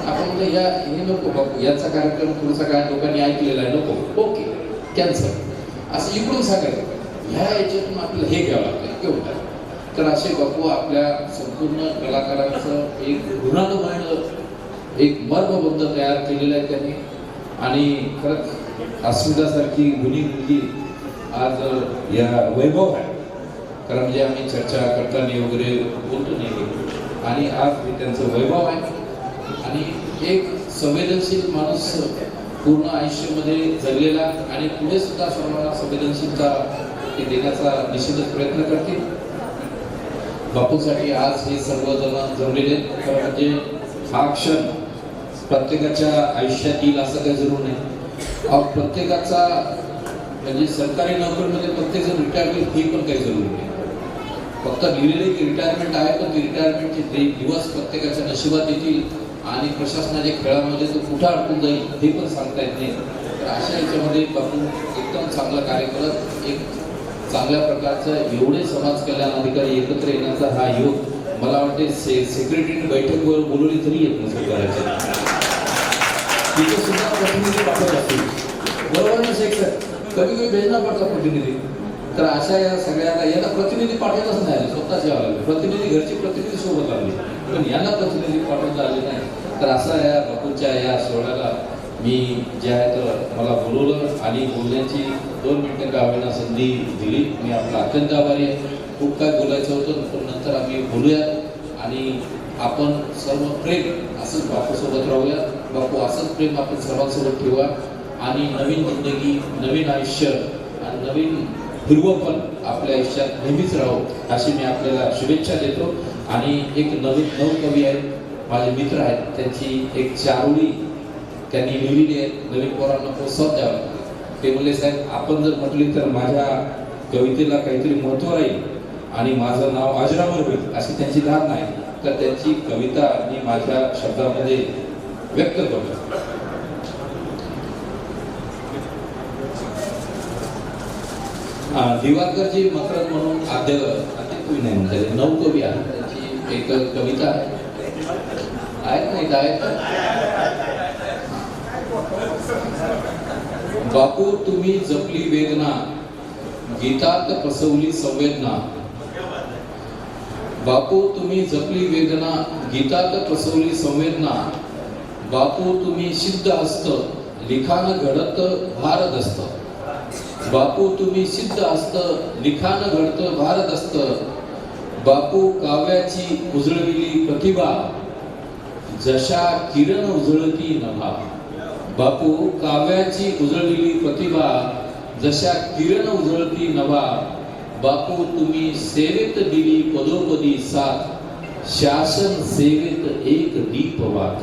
आपण म्हणजे या हे नको बापू, याचा कार्यक्रम थोडासा काय लोकांनी ऐकलेला आहे, नको, ओके कॅन्सल, असं इकडून सांगायचं. ह्या याच्यातून आपल्याला हे घ्यावं लागतं केवढं. तर असे बापू आपल्या संपूर्ण कलाकारांचं एक ऋणानुबंध, एक मर्मबंध तयार केलेलं आहे त्यांनी. आणि खरंच अस्मितासारखी गुणी मुलगी आज या वैभव आहे. कारण म्हणजे आम्ही चर्चा करताना वगैरे बोलतो नाही, आणि आज त्यांचं वैभव आहे. आणि एक संवेदनशील माणूस पूर्ण आयुष्यामध्ये जगलेला, आणि पुढे सुद्धा सर्वांना संवेदनशीलता ते देण्याचा निश्चितच प्रयत्न करतील. बापूसाठी आज हे सर्वजण जमलेले. खरं म्हणजे हा क्षण प्रत्येकाच्या आयुष्यात येईल असं काही जरूर नाही. प्रत्येकाचा म्हणजे सरकारी नोकरीमध्ये प्रत्येक जण रिटायर होईल हे पण काही जरूर नाही. फक्त लिहिलेले की रिटायरमेंट आहे, पण ती रिटायरमेंटचे दिवस प्रत्येकाच्या नशिबात येतील. आणि प्रशासनाच्या खेळामध्ये तो कुठं अडकून जाईल हे पण सांगता येत नाही. तर अशा याच्यामध्ये बापू एकदम चांगलं कार्य करत, एक चांगल्या प्रकारचं एवढे समाज कल्याण अधिकारी एकत्र येण्याचा हा योग मला वाटते सेक्रेटरीने बैठकवर बोलवली तरी येत नसेल करायचं. तिथे सुद्धा प्रतिनिधी पाठवत असतील, बरोबर ना शेख सर? कधी कधी भेजना पडता प्रतिनिधी. तर अशा या सगळ्यांना यांना प्रतिनिधी पाठवतच नाही, स्वतःच यावं लागले. प्रतिनिधी घरचे प्रतिनिधी सोबत लागले, पण यांना प्रतिनिधी पाठवता आले नाही. तर असा या बापूच्या या सोहळ्याला मी जे आहे तर मला बोलवलं आणि बोलण्याची 2 मिनिटं का होईना संधी दिली. मी आपला अत्यंत आभारी आहे. खूप काय बोलायचं होतं, पण नंतर आम्ही बोलूया. आणि आपण सर्व प्रेम असंच बापूसोबत राहूया. बापू असंच प्रेम आपण सर्वांसोबत ठेवूया. आणि नवीन जिंदगी, नवीन आयुष्य आणि नवीन हिरवंपण आपल्या आयुष्यात नेहमीच राहू अशी मी आपल्याला शुभेच्छा देतो. आणि एक नवकवी आहेत, माझे मित्र आहेत, त्यांची एक चारोळी त्यांनी लिहिलेली आहे. नवीन पोरांना प्रोत्साहन द्यावं. ते म्हणले साहेब आपण जर म्हटली तर माझ्या कवितेला काहीतरी महत्त्व राहील आणि माझं नाव अजरामर होईल अशी त्यांची धारणा आहे. तर त्यांची कविता मी माझ्या शब्दामध्ये व्यक्त करतो. दिवाकरजी मकरंद म्हणून आद्य कवी नाही म्हणतात, नवकवी आहे. त्यांची एक कविता आहे नाही काय, बापू तुम्ही जपली वेदना, गीतात पसवली संवेदना. बापू तुम्ही जपली वेदना, गीतात पसवली संवेदना. बापू तुम्ही सिद्ध हस्त, लिखाण घडत भारदस्त. बापू तुम्ही सिद्ध हस्त, लिखाण घडत भारदस्त. बापू काव्याची उजळविली प्रतिभा, जशा किरण उजळती नभा. बापू काव्याची उजळविली प्रतिभा, जशा किरण उजळती नभा. बापू तुम्ही सेवेत दिली पदोपदी साथ, शासन सेवेत एक दीप वात.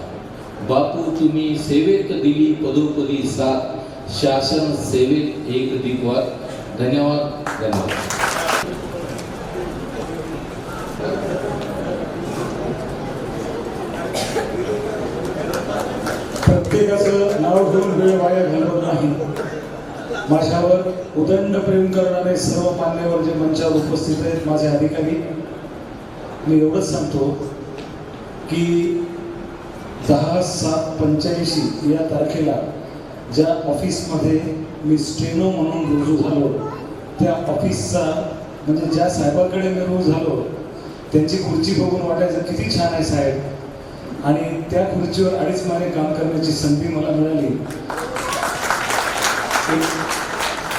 बापू तुम्ही सेवेत दिली पदोपदी साथ, शासन सेवेत एक दीप वात. धन्यवाद. धन्यवाद. माझ्यावर उदंड प्रेम करणारे सर्व मान्यवर जे मंचावर उपस्थित आहेत, माझे अधिकारी, मी एवढंच सांगतो की 10/7/85 या तारखेला ज्या ऑफिसमध्ये मी स्टेनो म्हणून रुजू झालो, त्या ऑफिसचा म्हणजे ज्या साहेबाकडे मी रुजू झालो त्यांची खुर्ची बघून वाटायचं किती छान आहे साहेब, आणि त्या खुर्चीवर 2.5 महिने काम करण्याची संधी मला मिळाली.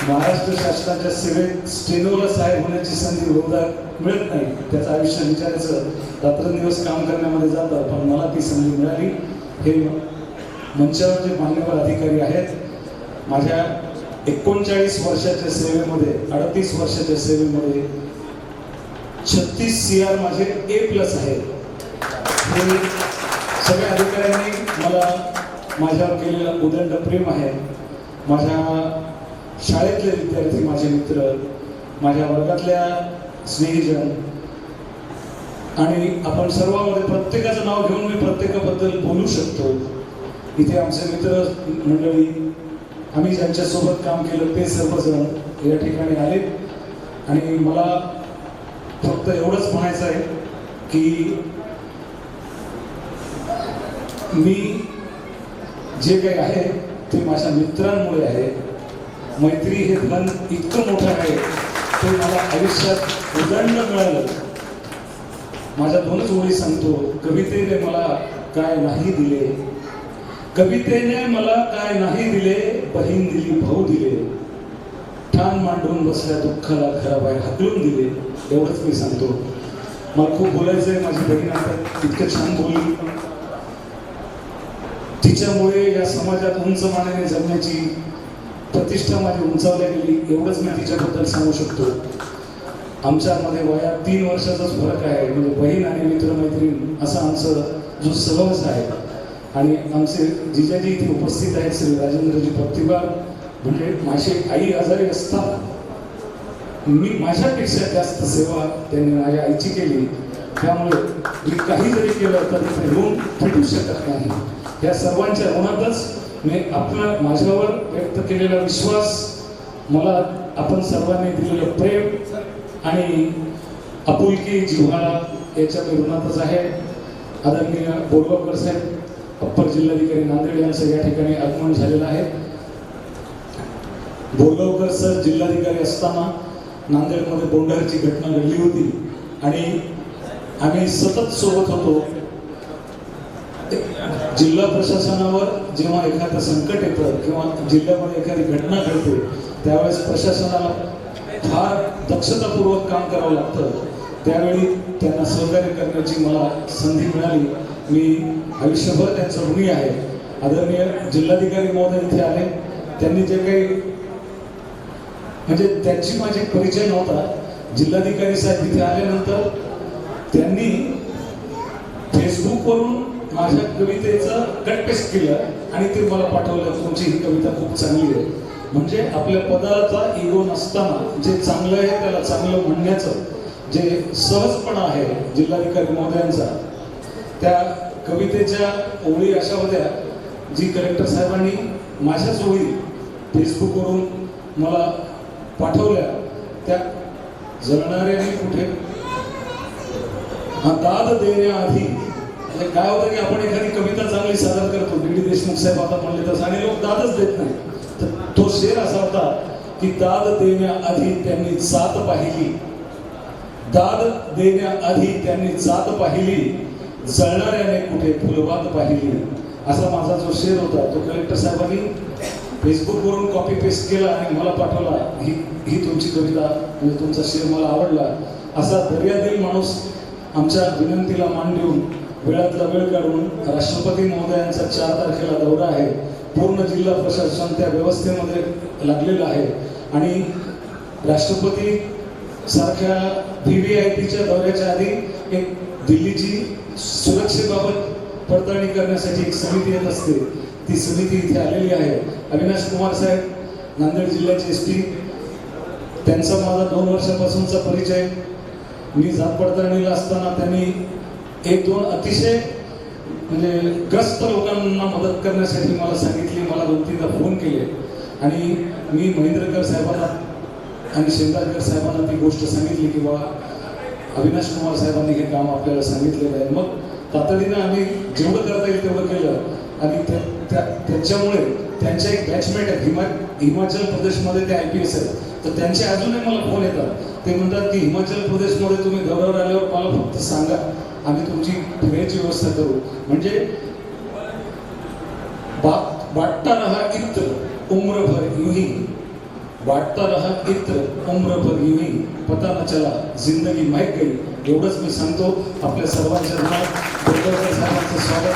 महाराष्ट्र शासनाच्या सेवेत स्टेनोला साहेब होण्याची संधी बहुधा मिळत नाही. त्याचं आयुष्य विचारायचं, रात्रंदिवस काम करण्यामध्ये जातं, पण मला ती संधी मिळाली. हे मंचावर जे मान्यवर अधिकारी आहेत, माझ्या 39 वर्षाच्या सेवेमध्ये, 38 वर्षाच्या सेवेमध्ये 36 CR माझे A+ आहेत. हे सगळ्या अधिकाऱ्यांनी मला माझ्यावर केलेलं उदंड प्रेम आहे. माझ्या शाळेतले विद्यार्थी, माझे मित्र, माझ्या वर्गातल्या स्नेहीजन, आणि आपण सर्वांमध्ये प्रत्येकाचं नाव घेऊन मी प्रत्येकाबद्दल बोलू शकतो. इथे आमचे मित्र मंडळी, आम्ही ज्यांच्यासोबत काम केलं ते सर्वजण या ठिकाणी आले, आणि मला फक्त एवढंच म्हणायचं आहे की मी जे काही आहे ते माझ्या मित्रांमुळे आहे. मैत्री हे धन इतकं मोठं आहे, ते मला आयुष्यात उदंड मिळालं. माझ्या 2च ओळी सांगतो. कवितेने मला काय नाही दिले, कवितेने मला काय नाही दिले, बहीण दिली भाऊ दिले, ठाण मांडून बसल्या दुःखाला घराबाहेर हाकलून दिले. एवढंच मी सांगतो. मला खूप बोलायचं आहे. माझी बहीण आता इतकं छान बोलली, तिच्यामुळे या समाजात उंच मानाने जगण्याची प्रतिष्ठा माझी उंचावल्या गेली. एवढंच मी तिच्याबद्दल सांगू शकतो. आमच्यामध्ये वयात 3 वर्षाचाच फरक आहे. म्हणजे बहीण आणि मित्रमैत्रीण असा आमचं जो सहवास आहे. आणि आमचे जिजाजी इथे उपस्थित आहेत, श्री राजेंद्रजी प्रतिभार, म्हणजे माझी आई आजारी असताना मी माझ्यापेक्षा जास्त सेवा त्यांनी माझ्या आईची केली. त्यामुळे मी काही जरी केलं तर ते ऋण फेडू शकत नाही. या सर्वांच्या ऋणातच मी माझ्यावर व्यक्त केलेला विश्वास, मला आपण सर्वांनी दिलेलं प्रेम आणि आपुलकी, जिव्हाळा, याच्या मी ऋणातच आहे. आदरणीय बोरगावकर साहेब, अप्पर जिल्हाधिकारी नांदेड यांचं या ठिकाणी आगमन झालेलं आहे. बोरगावकर सर जिल्हाधिकारी असताना नांदेडमध्ये बोंडरची घटना घडली होती आणि आम्ही सतत सोबत होतो. जिल्हा प्रशासनावर जेव्हा एखादं संकट येतं किंवा जिल्ह्यामध्ये एखादी घटना घडते, त्यावेळेस प्रशासनाला फार दक्षतापूर्वक काम करावं लागतं. त्यावेळी त्यांना सहकार्य करण्याची मला संधी मिळाली. मी आयुष्यभर त्यांचं ऋणी आहे. आदरणीय जिल्हाधिकारी महोदय इथे आले, त्यांनी जे काही म्हणजे त्यांची माझी परिचय नव्हता. जिल्हाधिकारी साहेब इथे आल्यानंतर त्यांनी फेसबुकवरून माझ्या कवितेचं कट पेस्ट केलं आणि ते मला पाठवलं. तुमची ही कविता खूप चांगली आहे. म्हणजे आपल्या पदाचा इगो नसताना जे चांगलं आहे त्याला चांगलं म्हणण्याचं जे सहजपणा आहे जिल्हाधिकारी महोदयांचा, त्या कवितेच्या ओळी अशा होत्या जी कलेक्टर साहेबांनी माझ्याच ओळी फेसबुकवरून मला पाठवल्या. त्या जळणाऱ्याने कुठे दाद देण्याआधी, म्हणजे काय होतं की आपण एखादी कविता चांगली सादर करतो, डी देशमुख साहेब आता म्हणले तसं, आणि लोक दादच देत नाही. तर तो शेर असा होता की दाद देण्याआधी त्यांनी जात पाहिली, दाद देण्याआधी त्यांनी जात पाहिली, जळणाऱ्याने कुठे फुलवात पाहिली, असा माझा जो शेर होता तो कलेक्टर साहेबांनी फेसबुकवरून कॉपी पेस्ट केला आणि मला पाठवला. ही तुमची कविता म्हणजे तुमचा शेर मला आवडला. असा दर्यादिल माणूस आमच्या विनंतीला मान देऊन वेळातला वेळ काढून राष्ट्रपती महोदयांचा 4 तारखेला दौरा आहे. पूर्ण जिल्हा प्रशासन त्या व्यवस्थेमध्ये लागलेलं आहे आणि राष्ट्रपती सारख्या VVIPच्या दौऱ्याच्या आधी एक दिल्लीची सुरक्षेबाबत पडताळणी करण्यासाठी एक समिती येत असते. ती समिती इथे आलेली आहे. अविनाश कुमार साहेब नांदेड जिल्ह्याचे SP, त्यांचा माझा 2 वर्षापासूनचा परिचय. मी जात पडताळणीला असताना त्यांनी 1-2 अतिशय म्हणजे ग्रस्त लोकांना मदत करण्यासाठी मला सांगितली. मला 2-3दा फोन केले आणि मी महेंद्रकर साहेबांना आणि शेंदारकर साहेबांना ती गोष्ट सांगितली की बाबा अविनाश कुमार साहेबांनी हे काम आपल्याला सांगितलेलं आहे. मग तातडीनं आम्ही जेवढं करता येईल तेवढं केलं आणि त्याच्यामुळे त्यांच्या एक बॅचमेट आहेत हिमाचल प्रदेशमध्ये ते IPS आहेत. तर त्यांचे अजूनही मला फोन येतात. ते म्हणतात की हिमाचल प्रदेशमध्ये तुम्ही दौऱ्यावर आल्यावर मला फक्त सांगा, आम्ही तुमची फिरायची व्यवस्था करू. म्हणजे बांटता रहा इत्र उम्र भर यूं ही, बांटता रहा इत्र उम्र भर यूं ही, पता न चला जिंदगी महक गई. एवढंच मी सांगतो. आपल्या सर्वांच्या नावात बोरकर साहेबांचं स्वागत.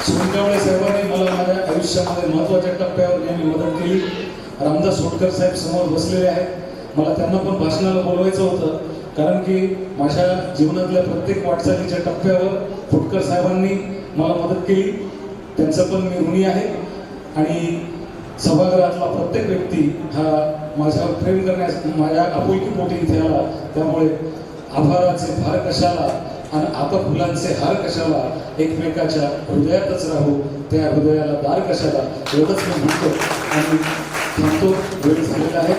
सोनकावळे साहेबांनी मला माझ्या आयुष्यामध्ये महत्त्वाच्या टप्प्यावर नेहमी मदत केली. रामदास होटकर साहेब समोर बसलेले आहेत. मला त्यांना पण भाषणाला बोलवायचं होतं, कारण की माझ्या जीवनातल्या प्रत्येक वाटचालीच्या टप्प्यावर होटकर साहेबांनी मला मदत केली. त्यांचं पण मी ऋणी आहे. आणि सभागृहातला प्रत्येक व्यक्ती हा माझ्यावर प्रेम करण्यास, माझ्या आपुलकीपोटी इथे आला. त्यामुळे आभाराचे भार कशाला आणि आता फुलांचे हार कशाला, एकमेकाच्या हृदयातच राहू, त्या हृदयाला दार कशाला. एवढंच मी म्हणतो आणि थांबतो. वेळ झालेला आहे.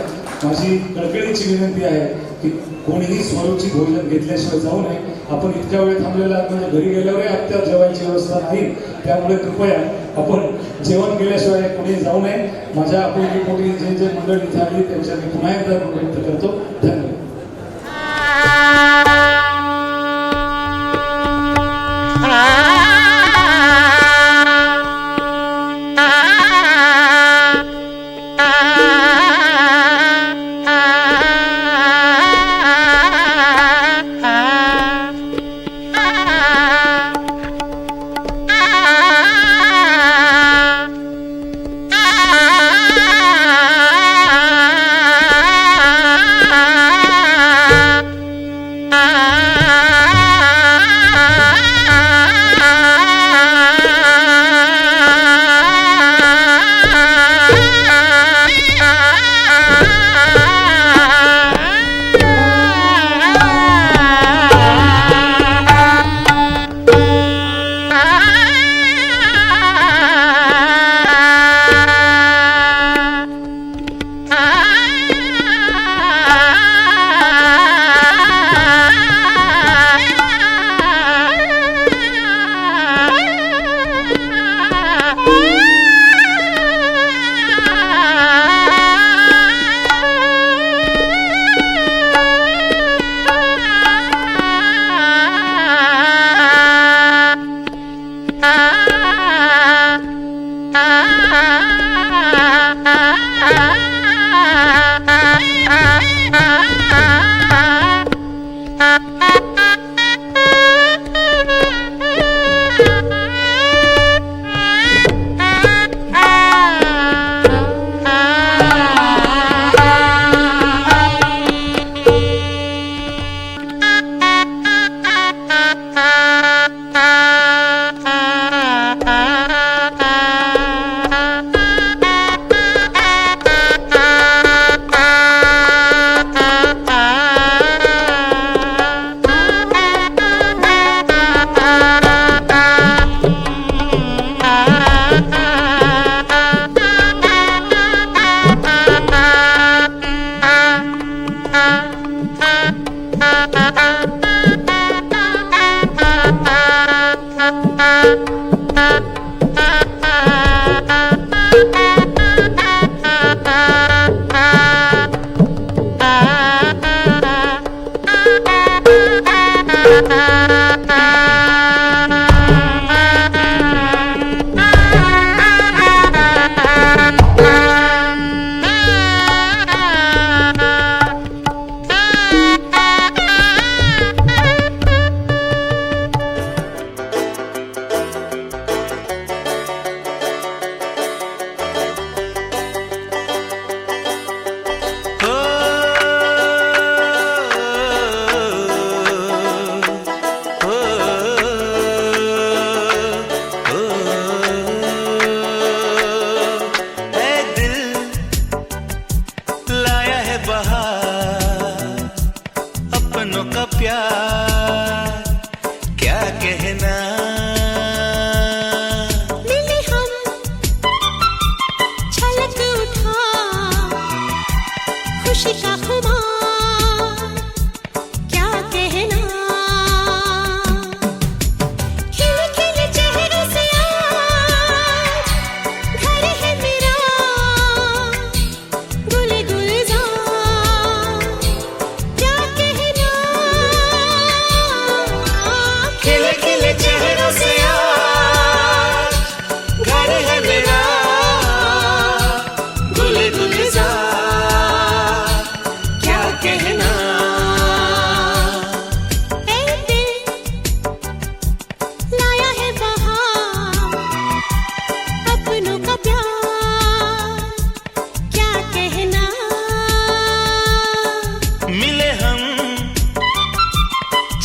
माझी कळकळीची विनंती आहे की कोणीही स्वरूपची भोजन घेतल्याशिवाय जाऊ नये. आपण इतक्या वेळ थांबलेला आहात म्हणजे घरी गेल्यावरही आत्ता जेवायची व्यवस्था नाही. त्यामुळे कृपया आपण जेवण केल्याशिवाय कोणी जाऊ नये. माझ्या आपुलकीपोटी जे मंडळ इथे आली त्यांच्या मी पुन्हा एकदा व्यक्त करतो. धन्यवाद.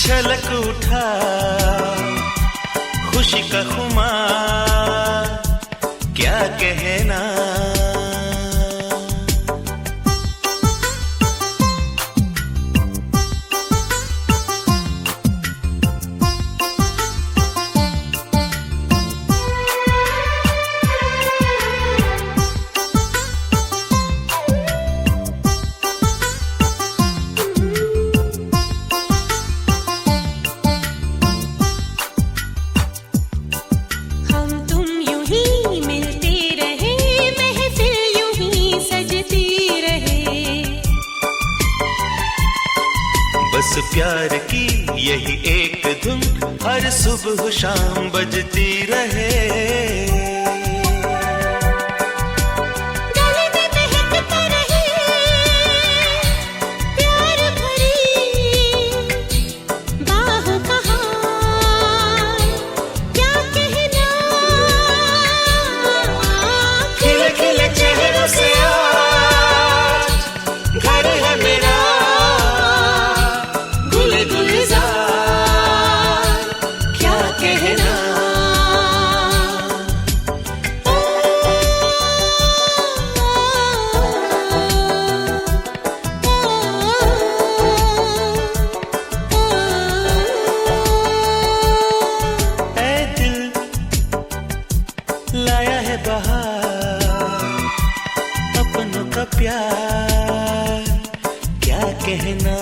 छलक उठा खुशी का खुमार, क्या कहना। हम तुम यूं ही मिलते रहे, महफिल यूं ही सजती रहे। बस प्यार की यही एक धुन हर सुबह शाम बजती रहे। गले में महकता रहे प्यार भरी बाहों का हार, क्या कहना। खिले खिले चेहरों से आज घर है मेरा, गुल गुलजार, क्या कहना। ऐ दिल लाया है बहार, अपनों का प्यार, क्या कहना।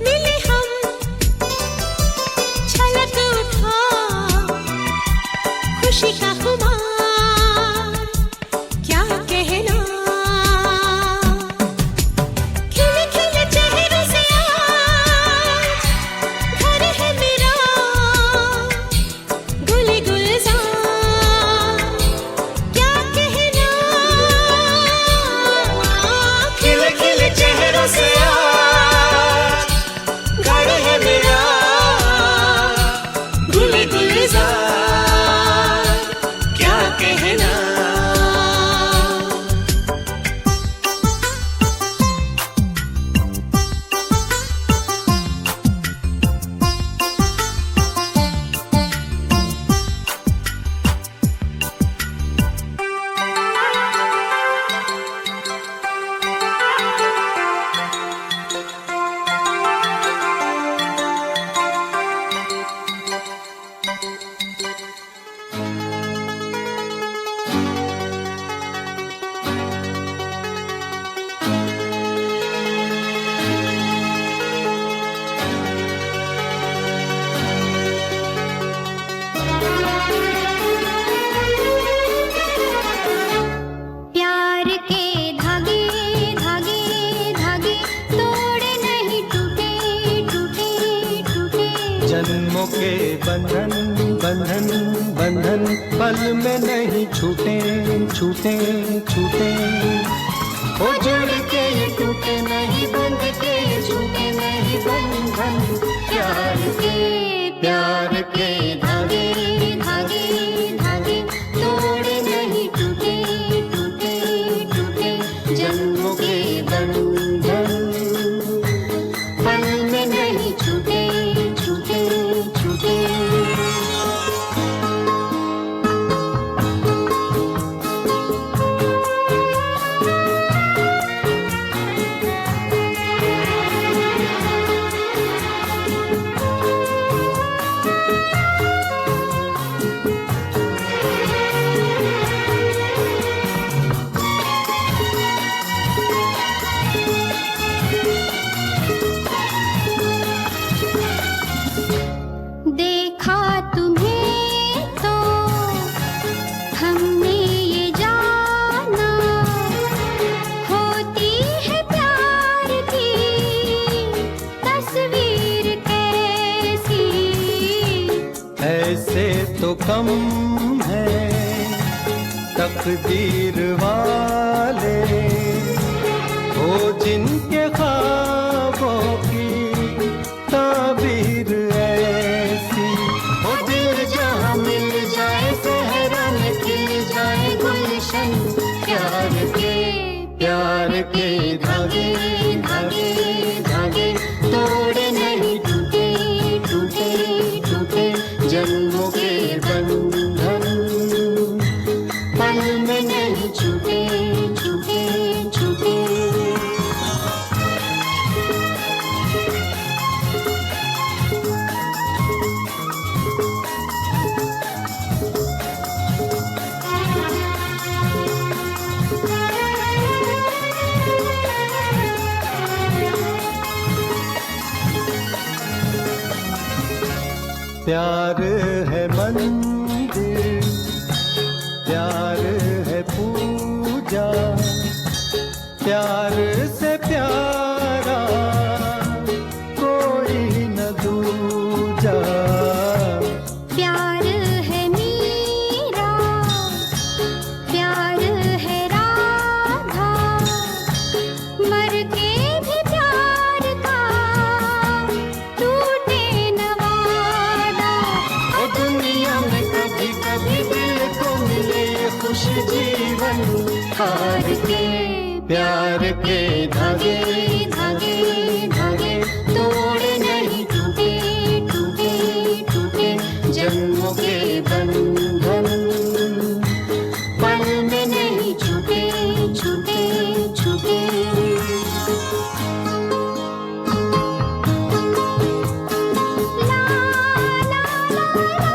मिले हम छलक उठा खुशी का खुमार, क्या कहना। खिले खिले चेहरों से आज घर है मेरा, गुल गुलजार, क्या कहना। खिले खिले चेहरों से आज घर है मेरा, गुल गुलजार, क्या कहना। प्यार के धागे धागे धागे तोड़े नहीं, टूटे टूटे टूटे। जन्मों के बंधन बंधन बंधन पल में नहीं छूटे छूटे छूटे। ओ जुड़ के ये टूटे नहीं, बंध के ये छूटे नहीं बंधन। प्यार के धागे धागे धागे तोड़े नहीं, टूटे टूटे टूटे। जन्मों के बंधन पल में नहीं छूटे छूटे छूटे। देखा तुम्हें तो हमने ये जाना, होती है प्यार की तस्वीर कैसी। ऐसे तो कम है तकदीर वाले, हो जिनके ख्वाबों की ताबीर ऐसी। हो दिल जहाँ मिल जाए सहरा में खिल जाए गुलशन। प्यार के धागे धागे धागे तोड़े प्यार है मंदिर, प्यार है पूजा, प्यार से प्यारा कोई न दूजा। प्यार है मीरा, प्यार है राधा, मर के भी प्यार का टूटे न वादा। ओ दुनिया में कभी कभी दिल को मिले खुश जीवन हार के, प्यार के धागे धागे धागे तोड़ नहीं टूटे टूटे टूटे, जन्मों के बंधन पल में नहीं छूटे छूटे छूटे। ला ला ला ला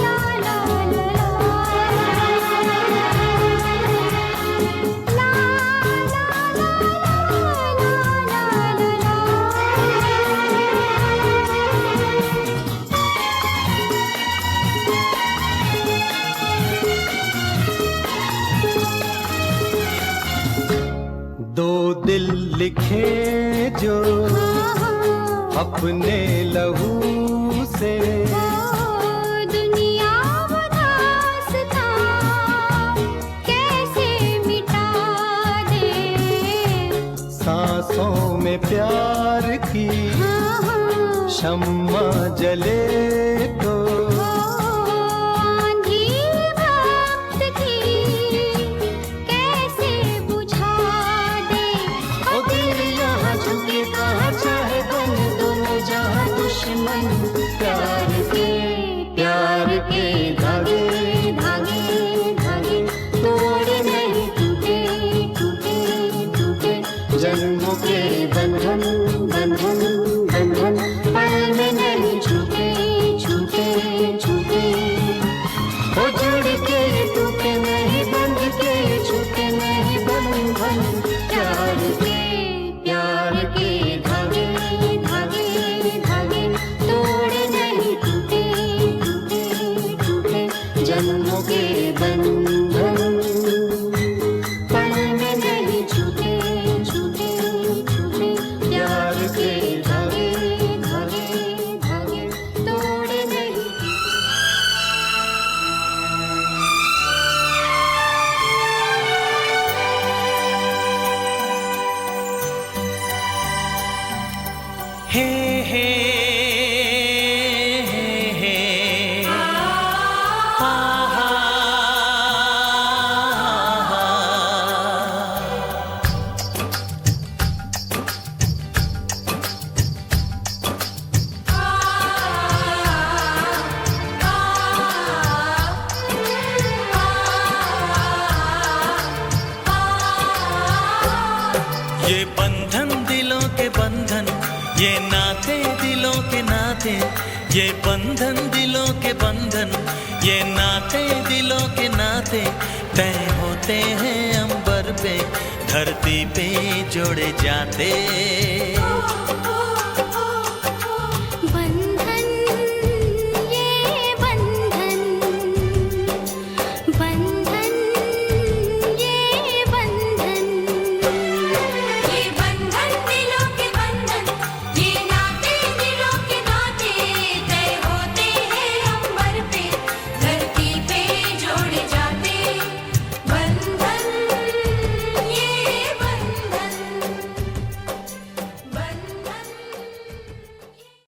ला ला दो दिल लिखे जो अपने लहू से, दुनिया वो दास्तां कैसे मिटा दे। सांसों में प्यार की शम्मा जले तो आंधी वक्त की कैसे बुझा दे। ओ दिल यहाँ झुके कहाँ चाहे बन दोनों जहाँ दुश्मन, प्यार के धागे धागे धागे तोड़ नहीं टूटे टूटे टूटे, जन्मों के बंधन बंधन बंधन पल में नहीं छूटे छूटे छूटे। ओ जुड़ के टूटे नहीं, बंध के छूटे नहीं बंधन, प्यार के धागे धागे धागे तोड़ नहीं टूटे टूटे टूटे, जन्मों के बंधन पल में नहीं छूटे छूटे छूटे। प्यार के धागे धागे धागे तोड़ नहीं। हे हे हे आ हा ये बंधन दिलों के बंधन, ये नाते दिलों के नाते, ये बंधन दिलों के बंधन, ये नाते दिलों के नाते तय होते हैं अंबर पे, धरती पे जोड़े जाते।